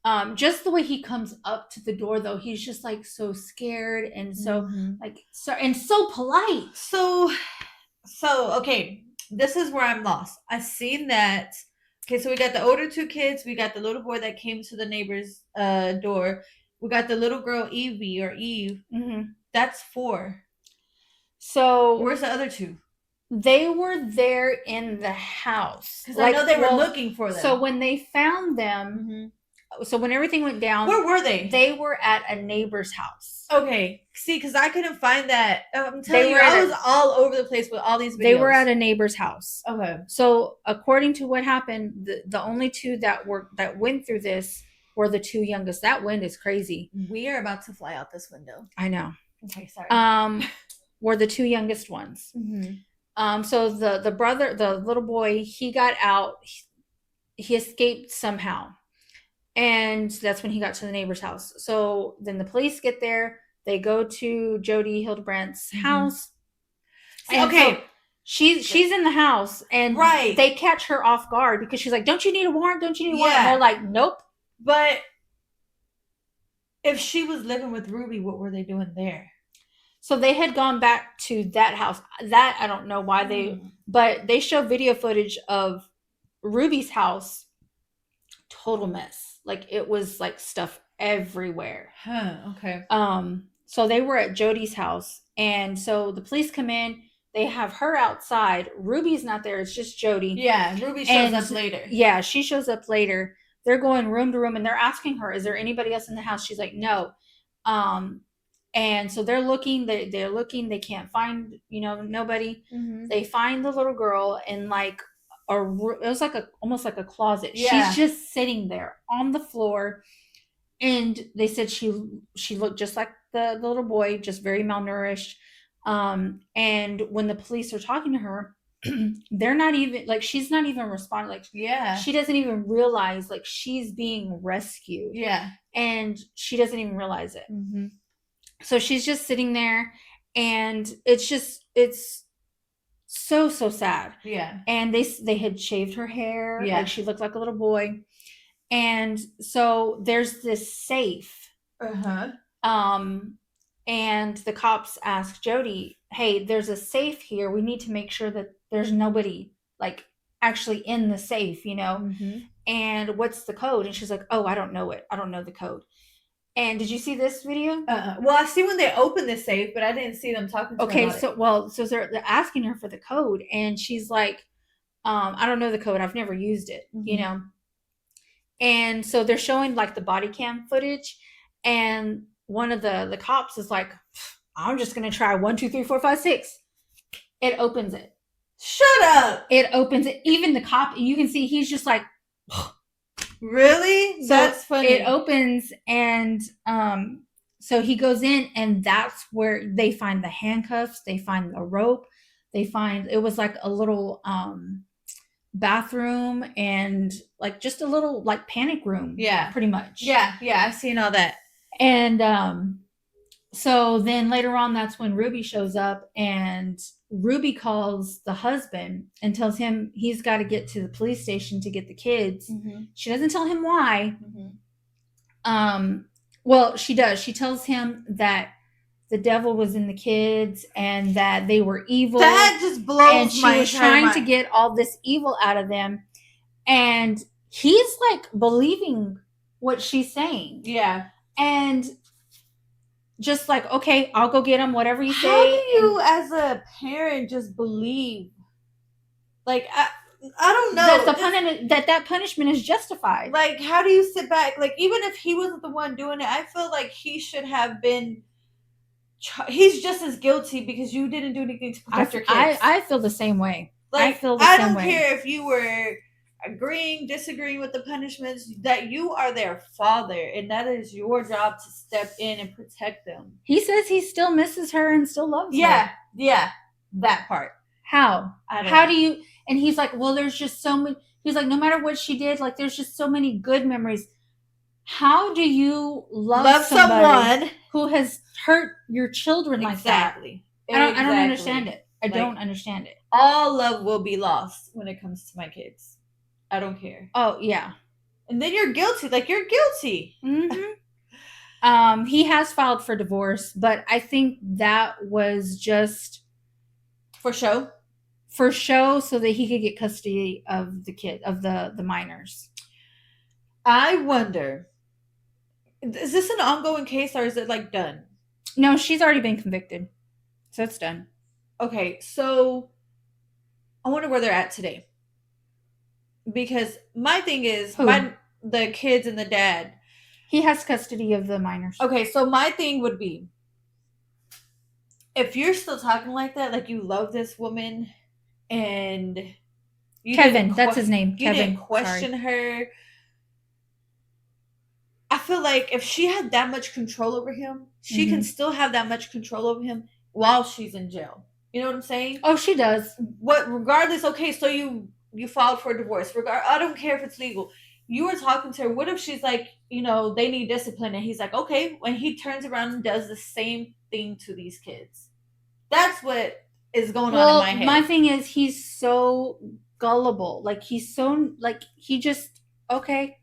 S1: and just the way he comes up to the door, though, he's just like so scared and so like so polite.
S2: So okay, this is where I'm lost. I've seen that. Okay, so we got the older two kids. We got the little boy that came to the neighbor's door. We got the little girl Evie or Eve.
S1: Mm-hmm.
S2: That's 4.
S1: So
S2: where's the other 2?
S1: They were there in the house
S2: because I know they were looking for them.
S1: So when they found them, so when everything went down,
S2: where were they?
S1: They were at a neighbor's house.
S2: Okay, see, because I couldn't find that. I'm telling you, I was all over the place with all these videos.
S1: They were at a neighbor's house.
S2: Okay.
S1: So according to what happened, the only 2 that went through this were the 2 youngest. That wind is crazy.
S2: We are about to fly out this window.
S1: I know.
S2: Okay, sorry.
S1: Were the 2 youngest ones. So the brother, the little boy, he got out. He escaped somehow. And that's when he got to the neighbor's house. So then the police get there. They go to Jody Hildebrandt's house. Okay. So she's in the house, and they catch her off guard because she's like, don't you need a warrant? Don't you need a warrant? And they're like, nope.
S2: But if she was living with Ruby, what were they doing there?
S1: So they had gone back to that house. That I don't know why but they show video footage of Ruby's house. Total mess. Like it was like stuff everywhere.
S2: Okay.
S1: So they were at Jody's house, and so the police come in. They have her outside. Ruby's not there. It's just Jody.
S2: Yeah, Ruby shows up later.
S1: Yeah, she shows up later. They're going room to room, and they're asking her, "Is there anybody else in the house?" She's like, "No." And so they're looking. They're looking. They can't find nobody. They find the little girl, and like it was like almost like a closet.
S2: Yeah.
S1: She's just sitting there on the floor, and they said she looked just like the little boy, just very malnourished. And when the police are talking to her, they're not even like, she's not even responding. Like,
S2: Yeah.
S1: she doesn't even realize like she's being rescued.
S2: Yeah.
S1: And she doesn't even realize it.
S2: Mm-hmm.
S1: So she's just sitting there, and it's so sad.
S2: Yeah.
S1: And they had shaved her hair.
S2: Yeah.
S1: Like, she looked like a little boy. And so there's this safe.
S2: Uh-huh.
S1: And the cops ask Jody, hey, there's a safe here. We need to make sure that there's nobody like actually in the safe, you know?
S2: Mm-hmm.
S1: And what's the code? And she's like, oh, I don't know it. I don't know the code. And did you see this video?
S2: Well, I see when they open the safe, but I didn't see them talking to her about it.
S1: So they're asking her for the code, and she's like, I don't know the code. I've never used it,
S2: Mm-hmm.
S1: you know? And so they're showing like the body cam footage, and one of the cops is like, I'm just gonna try 1, 2, 3, 4, 5, 6. It opens it.
S2: Shut up.
S1: It opens it. Even the cop, you can see he's just like,
S2: really?
S1: So
S2: that's funny.
S1: It opens, and so he goes in, and that's where they find the handcuffs, they find the rope, they find, it was like a little bathroom and like just a little like panic room.
S2: Yeah.
S1: Pretty much.
S2: Yeah, I've seen all that.
S1: And so then later on, that's when Ruby shows up, and Ruby calls the husband and tells him he's got to get to the police station to get the kids.
S2: Mm-hmm.
S1: She doesn't tell him why.
S2: Mm-hmm.
S1: Well, she does. She tells him that the devil was in the kids and that they were evil.
S2: That just blows
S1: and she
S2: my
S1: was trying
S2: mind.
S1: to get all this evil out of them. And he's like believing what she's saying.
S2: Yeah.
S1: And just like, okay, I'll go get him, whatever you say.
S2: How do you, as a parent, just believe? Like, I don't know.
S1: That punishment is justified.
S2: Like, how do you sit back? Like, even if he wasn't the one doing it, I feel like he should have been. He's just as guilty because you didn't do anything to protect your kids.
S1: I feel the same way.
S2: Like, I don't care if you were agreeing, disagreeing with the punishments, that you are their father, and that is your job to step in and protect them.
S1: He says he still misses her and still loves her.
S2: Yeah, that part.
S1: How do you? And he's like, well, there's just so many. He's like, no matter what she did, like, there's just so many good memories. How do you love someone who has hurt your children like that? I don't understand it. I don't understand it.
S2: All love will be lost when it comes to my kids. I don't care.
S1: Oh, yeah.
S2: And then you're guilty. Like, you're guilty.
S1: Mm-hmm. He has filed for divorce, but I think that was just
S2: for show.
S1: For show, so that he could get custody of the kid, of the minors.
S2: I wonder, is this an ongoing case, or is it like done?
S1: No, she's already been convicted, so it's done.
S2: Okay, so I wonder where they're at today. Because my thing is, the kids and the dad.
S1: He has custody of the minors.
S2: Okay, so my thing would be, if you're still talking like that, like you love this woman, and you
S1: Kevin, that's his name.
S2: You
S1: Kevin.
S2: Didn't question her. I feel like if she had that much control over him, she can still have that much control over him while she's in jail. You know what I'm saying?
S1: Oh, she does.
S2: Regardless, okay, so you filed for a divorce. I don't care if it's legal. You were talking to her. What if she's like, they need discipline, and he's like, okay, when he turns around and does the same thing to these kids. That's what is going on in my head.
S1: My thing is, he's so gullible. Like, he's so, like, he just, okay.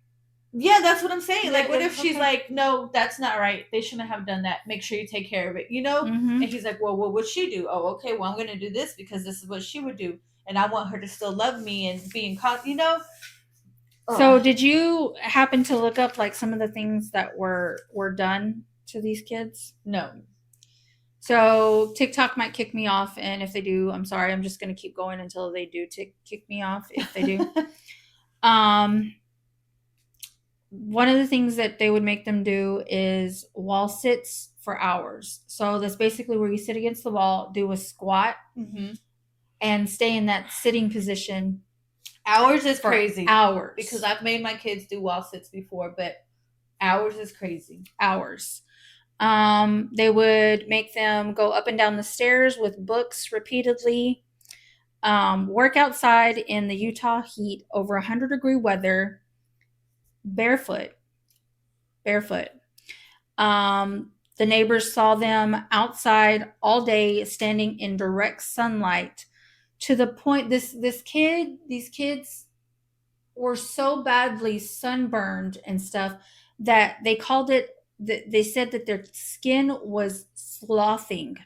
S2: Yeah, that's what I'm saying. Like, what if she's like, no, that's not right. They shouldn't have done that. Make sure you take care of it,
S1: Mm-hmm.
S2: And he's like, well, what would she do? Oh, okay, well, I'm going to do this because this is what she would do. And I want her to still love me and be in
S1: So did you happen to look up, like, some of the things that were done to these kids?
S2: No.
S1: So TikTok might kick me off, and if they do, I'm sorry. I'm just going to keep going until they do kick me off, if they do. One of the things that they would make them do is wall sits for hours. So that's basically where you sit against the wall, do a squat, and stay in that sitting position
S2: Hours is
S1: for
S2: crazy.
S1: hours.
S2: Because I've made my kids do wall sits before, but hours is crazy.
S1: Hours. They would make them go up and down the stairs with books repeatedly. Work outside in the Utah heat over 100-degree weather, barefoot. The neighbors saw them outside all day, standing in direct sunlight, to the point these kids were so badly sunburned and stuff that they called it. They said that their skin was sloughing,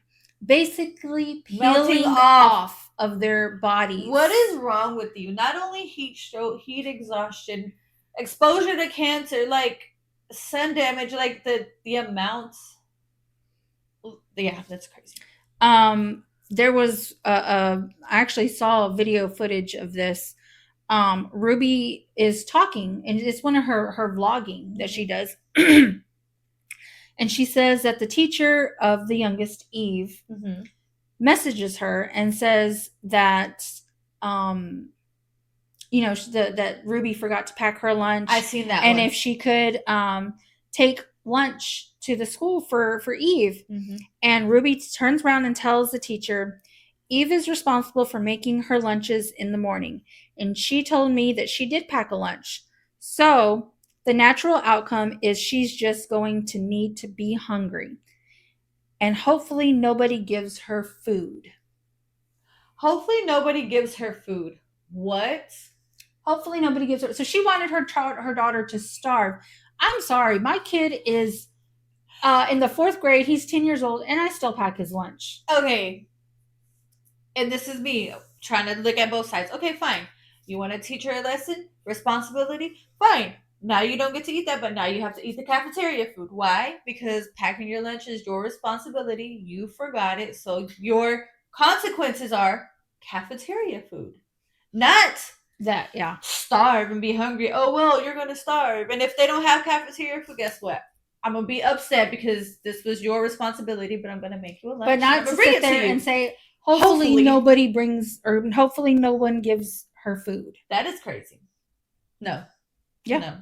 S1: basically peeling off of their bodies.
S2: What is wrong with you? Not only heat stroke, heat exhaustion, exposure to cancer, like sun damage, like the amounts. Yeah, that's crazy.
S1: There was I actually saw video footage of this. Ruby is talking, and it's one of her vlogging that she does. And she says that the teacher of the youngest, Eve, messages her and says that that Ruby forgot to pack her lunch.
S2: I've seen that
S1: and
S2: one.
S1: If she could take lunch to the school for Eve. And Ruby turns around and tells the teacher, Eve is responsible for making her lunches in the morning, and she told me that she did pack a lunch. So the natural outcome is she's just going to need to be hungry. And hopefully nobody gives her food.
S2: Hopefully nobody gives her food. What?
S1: Hopefully nobody gives her. So she wanted her daughter to starve. I'm sorry. My kid is in the 4th grade. He's 10 years old, and I still pack his lunch.
S2: Okay. And this is me trying to look at both sides. Okay, fine. You want to teach her a lesson? Responsibility? Fine. Now you don't get to eat that, but now you have to eat the cafeteria food. Why? Because packing your lunch is your responsibility. You forgot it. So your consequences are cafeteria food. Not
S1: that, yeah.
S2: Starve and be hungry. Oh, well, you're going to starve. And if they don't have cafeteria food, guess what? I'm going to be upset because this was your responsibility, but I'm going to make you a lunch.
S1: But not to sit there and say, hopefully nobody brings, or hopefully no one gives her food.
S2: That is crazy. No.
S1: Yeah.
S2: No.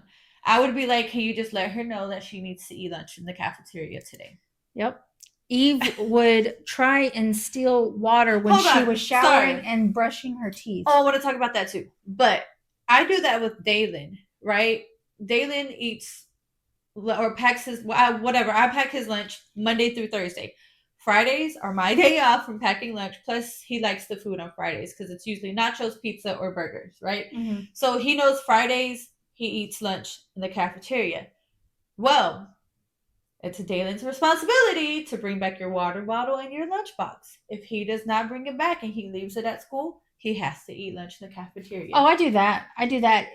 S2: I would be like, can you just let her know that she needs to eat lunch in the cafeteria today?
S1: Yep. Eve would try and steal water when she was showering and brushing her teeth.
S2: Oh, I want to talk about that too. But I do that with Dalen, right? Dalen eats or packs his, whatever. I pack his lunch Monday through Thursday. Fridays are my day off from packing lunch. Plus, he likes the food on Fridays because it's usually nachos, pizza, or burgers, right? So he knows Fridays he eats lunch in the cafeteria. Well, it's Dalen's responsibility to bring back your water bottle and your lunchbox. If he does not bring it back and he leaves it at school, he has to eat lunch in the cafeteria.
S1: Oh, I do that.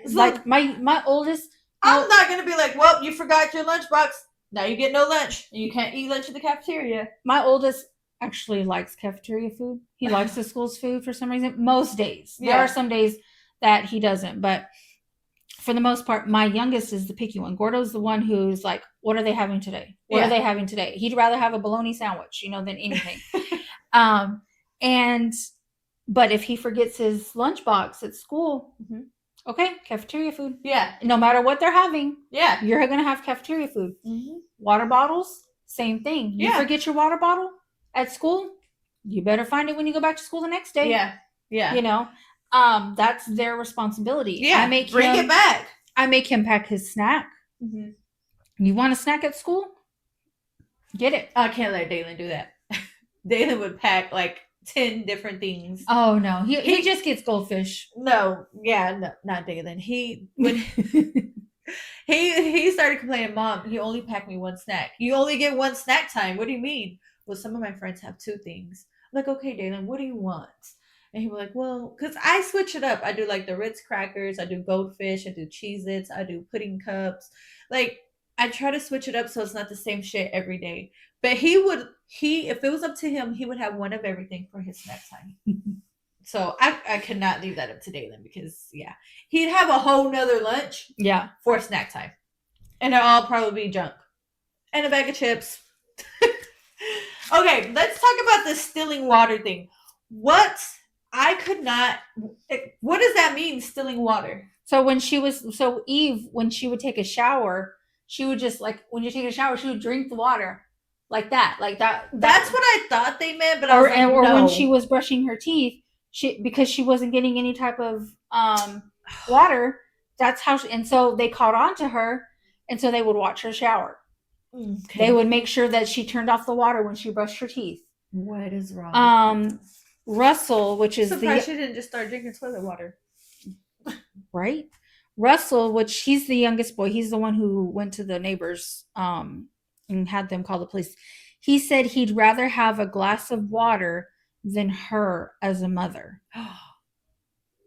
S1: So, like my oldest.
S2: I'm not going to be like, well, you forgot your lunchbox. Now you get no lunch. And you can't eat lunch in the cafeteria.
S1: My oldest actually likes cafeteria food. He likes the school's food for some reason. Most days. There are some days that he doesn't. But for the most part, my youngest is the picky one. Gordo's the one who's like, what are they having today? What are they having today? He'd rather have a bologna sandwich, than anything. But if he forgets his lunchbox at school, okay, cafeteria food.
S2: Yeah.
S1: No matter what they're having.
S2: Yeah.
S1: You're going to have cafeteria food. Water bottles, same thing. You forget your water bottle at school, you better find it when you go back to school the next day.
S2: Yeah. Yeah.
S1: That's their responsibility.
S2: Yeah. Bring it back.
S1: I make him pack his snack. You want a snack at school? Get it.
S2: I can't let Dalen do that. Dalen would pack like 10 different things.
S1: Oh no, he just gets goldfish.
S2: No, not Dalen. He started complaining, Mom, he only packed me one snack. You only get one snack time. What do you mean? Well, some of my friends have 2 things. I'm like, okay, Dalen, what do you want? And he was like, well, because I switch it up. I do like the Ritz crackers, I do goldfish, I do Cheez-Its, I do pudding cups. Like, I try to switch it up so it's not the same shit every day. But if it was up to him, he would have one of everything for his snack time. So I could not leave that up to Dalen because, he'd have a whole nother lunch for snack time. And it'll all probably be junk. And a bag of chips. Okay, let's talk about the stealing water thing. What I could not. What does that mean? Stealing water?
S1: So Eve, when she would take a shower, she would just like when you take a shower, she would drink the water like that,
S2: That's what I thought they meant, but I was like,
S1: or
S2: no.
S1: when she was brushing her teeth, because she wasn't getting any type of water. That's how, and so they caught on to her, and so they would watch her shower. Okay. They would make sure that she turned off the water when she brushed her teeth.
S2: What is wrong?
S1: Russell, which is
S2: surprised she didn't just start drinking toilet water.
S1: Right? Russell, which he's the youngest boy, he's the one who went to the neighbors and had them call the police. He said he'd rather have a glass of water than her as a mother.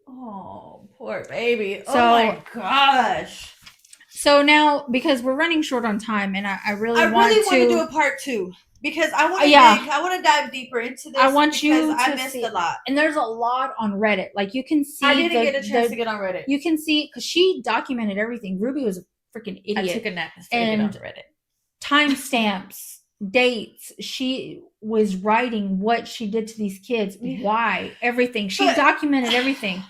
S2: Oh, poor baby. So, oh my gosh.
S1: So now, because we're running short on time, and I really want
S2: to do a part 2. Because I want to I want to dive deeper into this. I want you to I missed a lot.
S1: And there's a lot on Reddit. Like you can see
S2: I didn't get a chance to get on Reddit.
S1: You can see because she documented everything. Ruby was a freaking idiot.
S2: I took a nap instead of get on Reddit.
S1: Timestamps, dates. She was writing what she did to these kids, why, everything. She documented everything.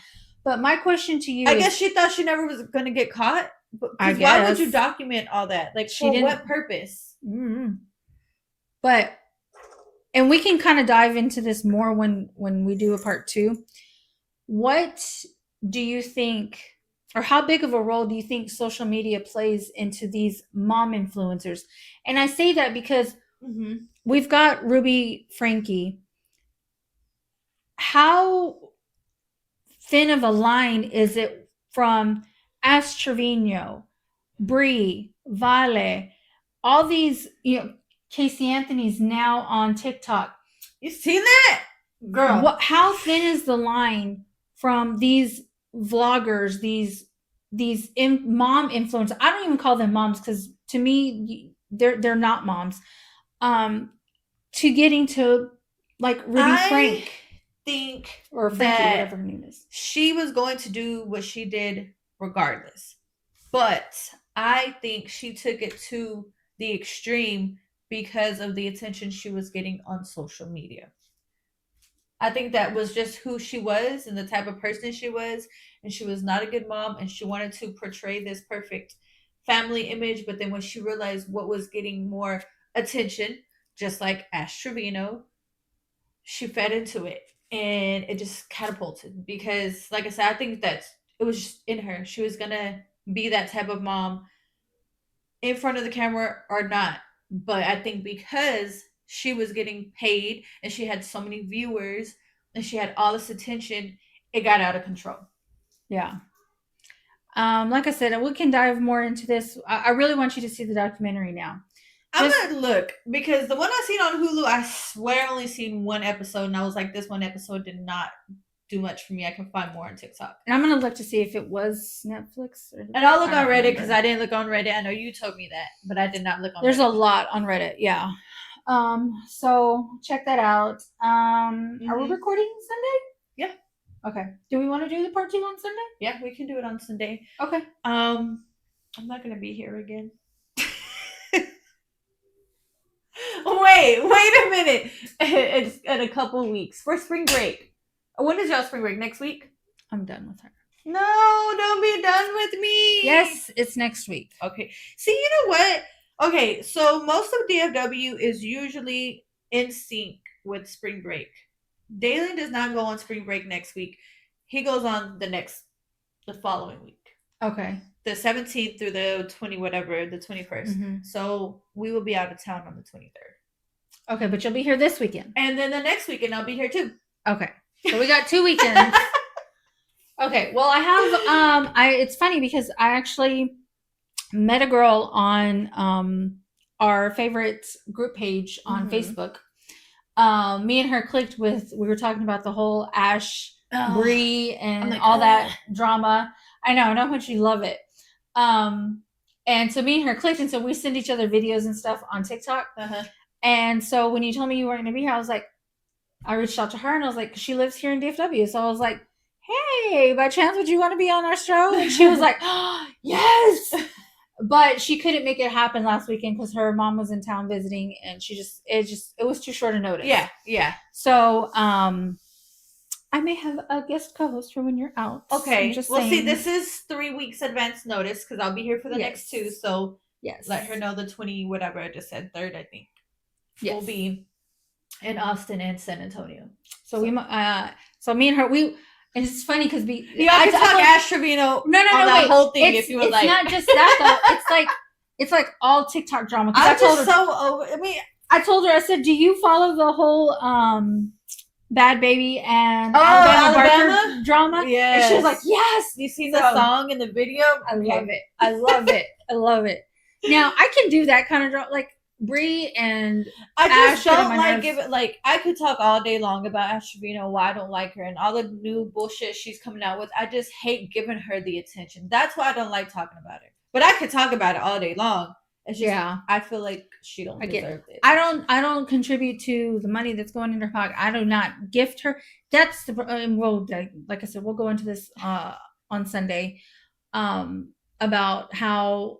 S1: But my question to you
S2: I guess she thought she never was going to get caught. Because why would you document all that? Like, for what purpose?
S1: Mm-hmm. But, and we can kind of dive into this more when we do a part 2. What do you think, or how big of a role do you think social media plays into these mom influencers? And I say that because we've got Ruby Franke. How thin of a line is it from Ash Trevino, Brie, Vale, all these, Casey Anthony's now on TikTok.
S2: You seen that? Girl.
S1: How thin is the line from these vloggers, these mom influencers? I don't even call them moms because to me, they're not moms. To getting to like Ruby Frank.
S2: Think
S1: or Frankie, whatever her name is.
S2: She was going to do what she did regardless. But I think she took it to the extreme because of the attention she was getting on social media. I think that was just who she was and the type of person she was. And she was not a good mom. And she wanted to portray this perfect family image. But then when she realized what was getting more attention, just like Ash Trevino, she fed into it. And it just catapulted. Because, like I said, I think that it was just in her. She was going to be that type of mom in front of the camera or not. But I think because she was getting paid and she had so many viewers and she had all this attention, it got out of control.
S1: Yeah. Like I said, we can dive more into this. I really want you to see the documentary now.
S2: I'm going to look because the one I seen on Hulu, I swear I only seen one episode and I was like, this one episode did not do much for me. I can find more on TikTok.
S1: And I'm going to look to see if it was Netflix.
S2: And I'll look on Reddit because I didn't look on Reddit. I know you told me that, but I did not look on
S1: There's
S2: Reddit.
S1: A lot on Reddit, yeah. So check that out. Are we recording Sunday?
S2: Yeah.
S1: Okay. Do we want to do the part 2 on Sunday?
S2: Yeah, we can do it on Sunday.
S1: Okay.
S2: I'm not going to be here again. Wait a minute. It's in a couple weeks for spring break. When is y'all spring break? Next week?
S1: I'm done with her.
S2: No, don't be done with me.
S1: Yes, it's next week.
S2: Okay. See, you know what? Okay, so most of DFW is usually in sync with spring break. Dalen does not go on spring break next week. He goes on the following week.
S1: Okay.
S2: The 17th through the 21st. Mm-hmm. So we will be out of town on the 23rd.
S1: Okay, but you'll be here this weekend.
S2: And then the next weekend I'll be here too.
S1: Okay. So we got 2 weekends. Okay. Well, I have it's funny because I actually met a girl on our favorite group page on Facebook. Me and her clicked we were talking about the whole Ash, Brie, and all that drama. I know how much you love it. And so me and her clicked, and so we send each other videos and stuff on TikTok. And so when you told me you weren't going to be here, I reached out to her and I was like, she lives here in DFW. So I was like, hey, by chance, would you want to be on our show? And she was like, oh, yes. But she couldn't make it happen last weekend because her mom was in town visiting and it was too short a notice.
S2: Yeah.
S1: So, I may have a guest co-host for when you're out.
S2: Okay.
S1: I'm just
S2: Well,
S1: saying.
S2: see, this is 3 weeks advance notice because I'll be here for the next
S1: Yes.
S2: 2. So
S1: Yes.
S2: let her know the 20 whatever I just said, 3rd, I think.
S1: Yes.
S2: We'll be in Austin and San Antonio.
S1: So we so me and her and it's funny because
S2: I could talk Ash Trevino
S1: no,
S2: on that whole thing if you would like.
S1: It's not just that though. It's like all TikTok drama.
S2: I'm just so over. I mean,
S1: I told her, I said, do you follow the whole Bad Baby and
S2: Alabama
S1: drama?
S2: Yeah.
S1: And she was like, yes.
S2: You seen the song and the video?
S1: I love it. I love it. I love it. Now I can do that kind of drama, like Brie and
S2: I just
S1: Ash
S2: don't like it. Like I could talk all day long about Ash Trevino, why I don't like her, and all the new bullshit she's coming out with. I just hate giving her the attention. That's why I don't like talking about her. But I could talk about it all day long. It's just, I feel like she don't deserve it.
S1: I don't contribute to the money that's going in her pocket. I do not gift her. That's the like I said, we'll go into this on Sunday about how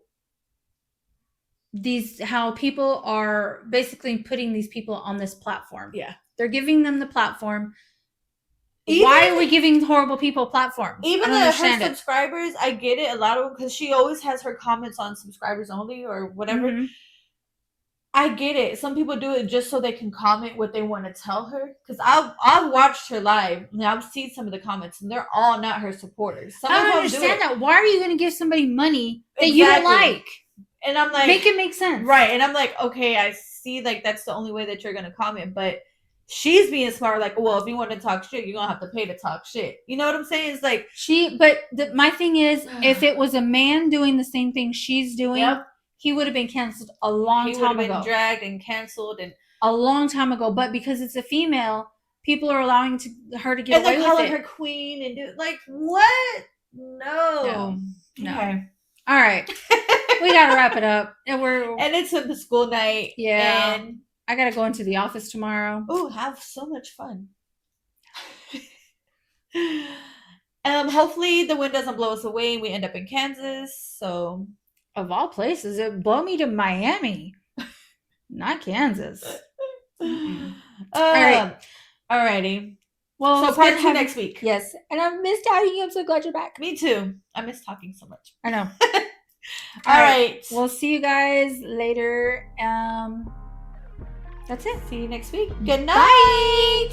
S1: people are basically putting these people on this platform.
S2: Yeah,
S1: they're giving them the platform. Why are we giving horrible people platforms?
S2: Even her subscribers, I get it. A lot of them, because she always has her comments on subscribers only or whatever. Mm-hmm. I get it. Some people do it just so they can comment what they want to tell her. Because I've watched her live and I've seen some of the comments, and they're all not her supporters.
S1: I don't understand that. Why are you going to give somebody money that you don't like?
S2: And I'm like,
S1: make it make sense,
S2: right? And I'm like, okay, I see. Like that's the only way that you're going to comment, but. She's being smart, like, well, if you want to talk shit, you're gonna have to pay to talk shit. You know what I'm saying? It's like
S1: my thing is, if it was a man doing the same thing she's doing, he would have been canceled a long time ago. He would have been
S2: dragged and canceled and
S1: a long time ago. But because it's a female, people are allowing her to get away with it.
S2: And they're calling her queen and do like what? No.
S1: Okay. All right. We gotta wrap it up, and
S2: it's a school night.
S1: Yeah. And I gotta go into the office tomorrow.
S2: Oh, have so much fun. Hopefully the wind doesn't blow us away and we end up in Kansas. So,
S1: of all places, it blow me to Miami, not Kansas.
S2: Alrighty. Well, so part 2 next week.
S1: Yes, and I've missed having you. I'm so glad you're back.
S2: Me too. I miss talking so much.
S1: I know.
S2: All right.
S1: We'll see you guys later. That's it.
S2: See you next week. Good night.
S1: Bye.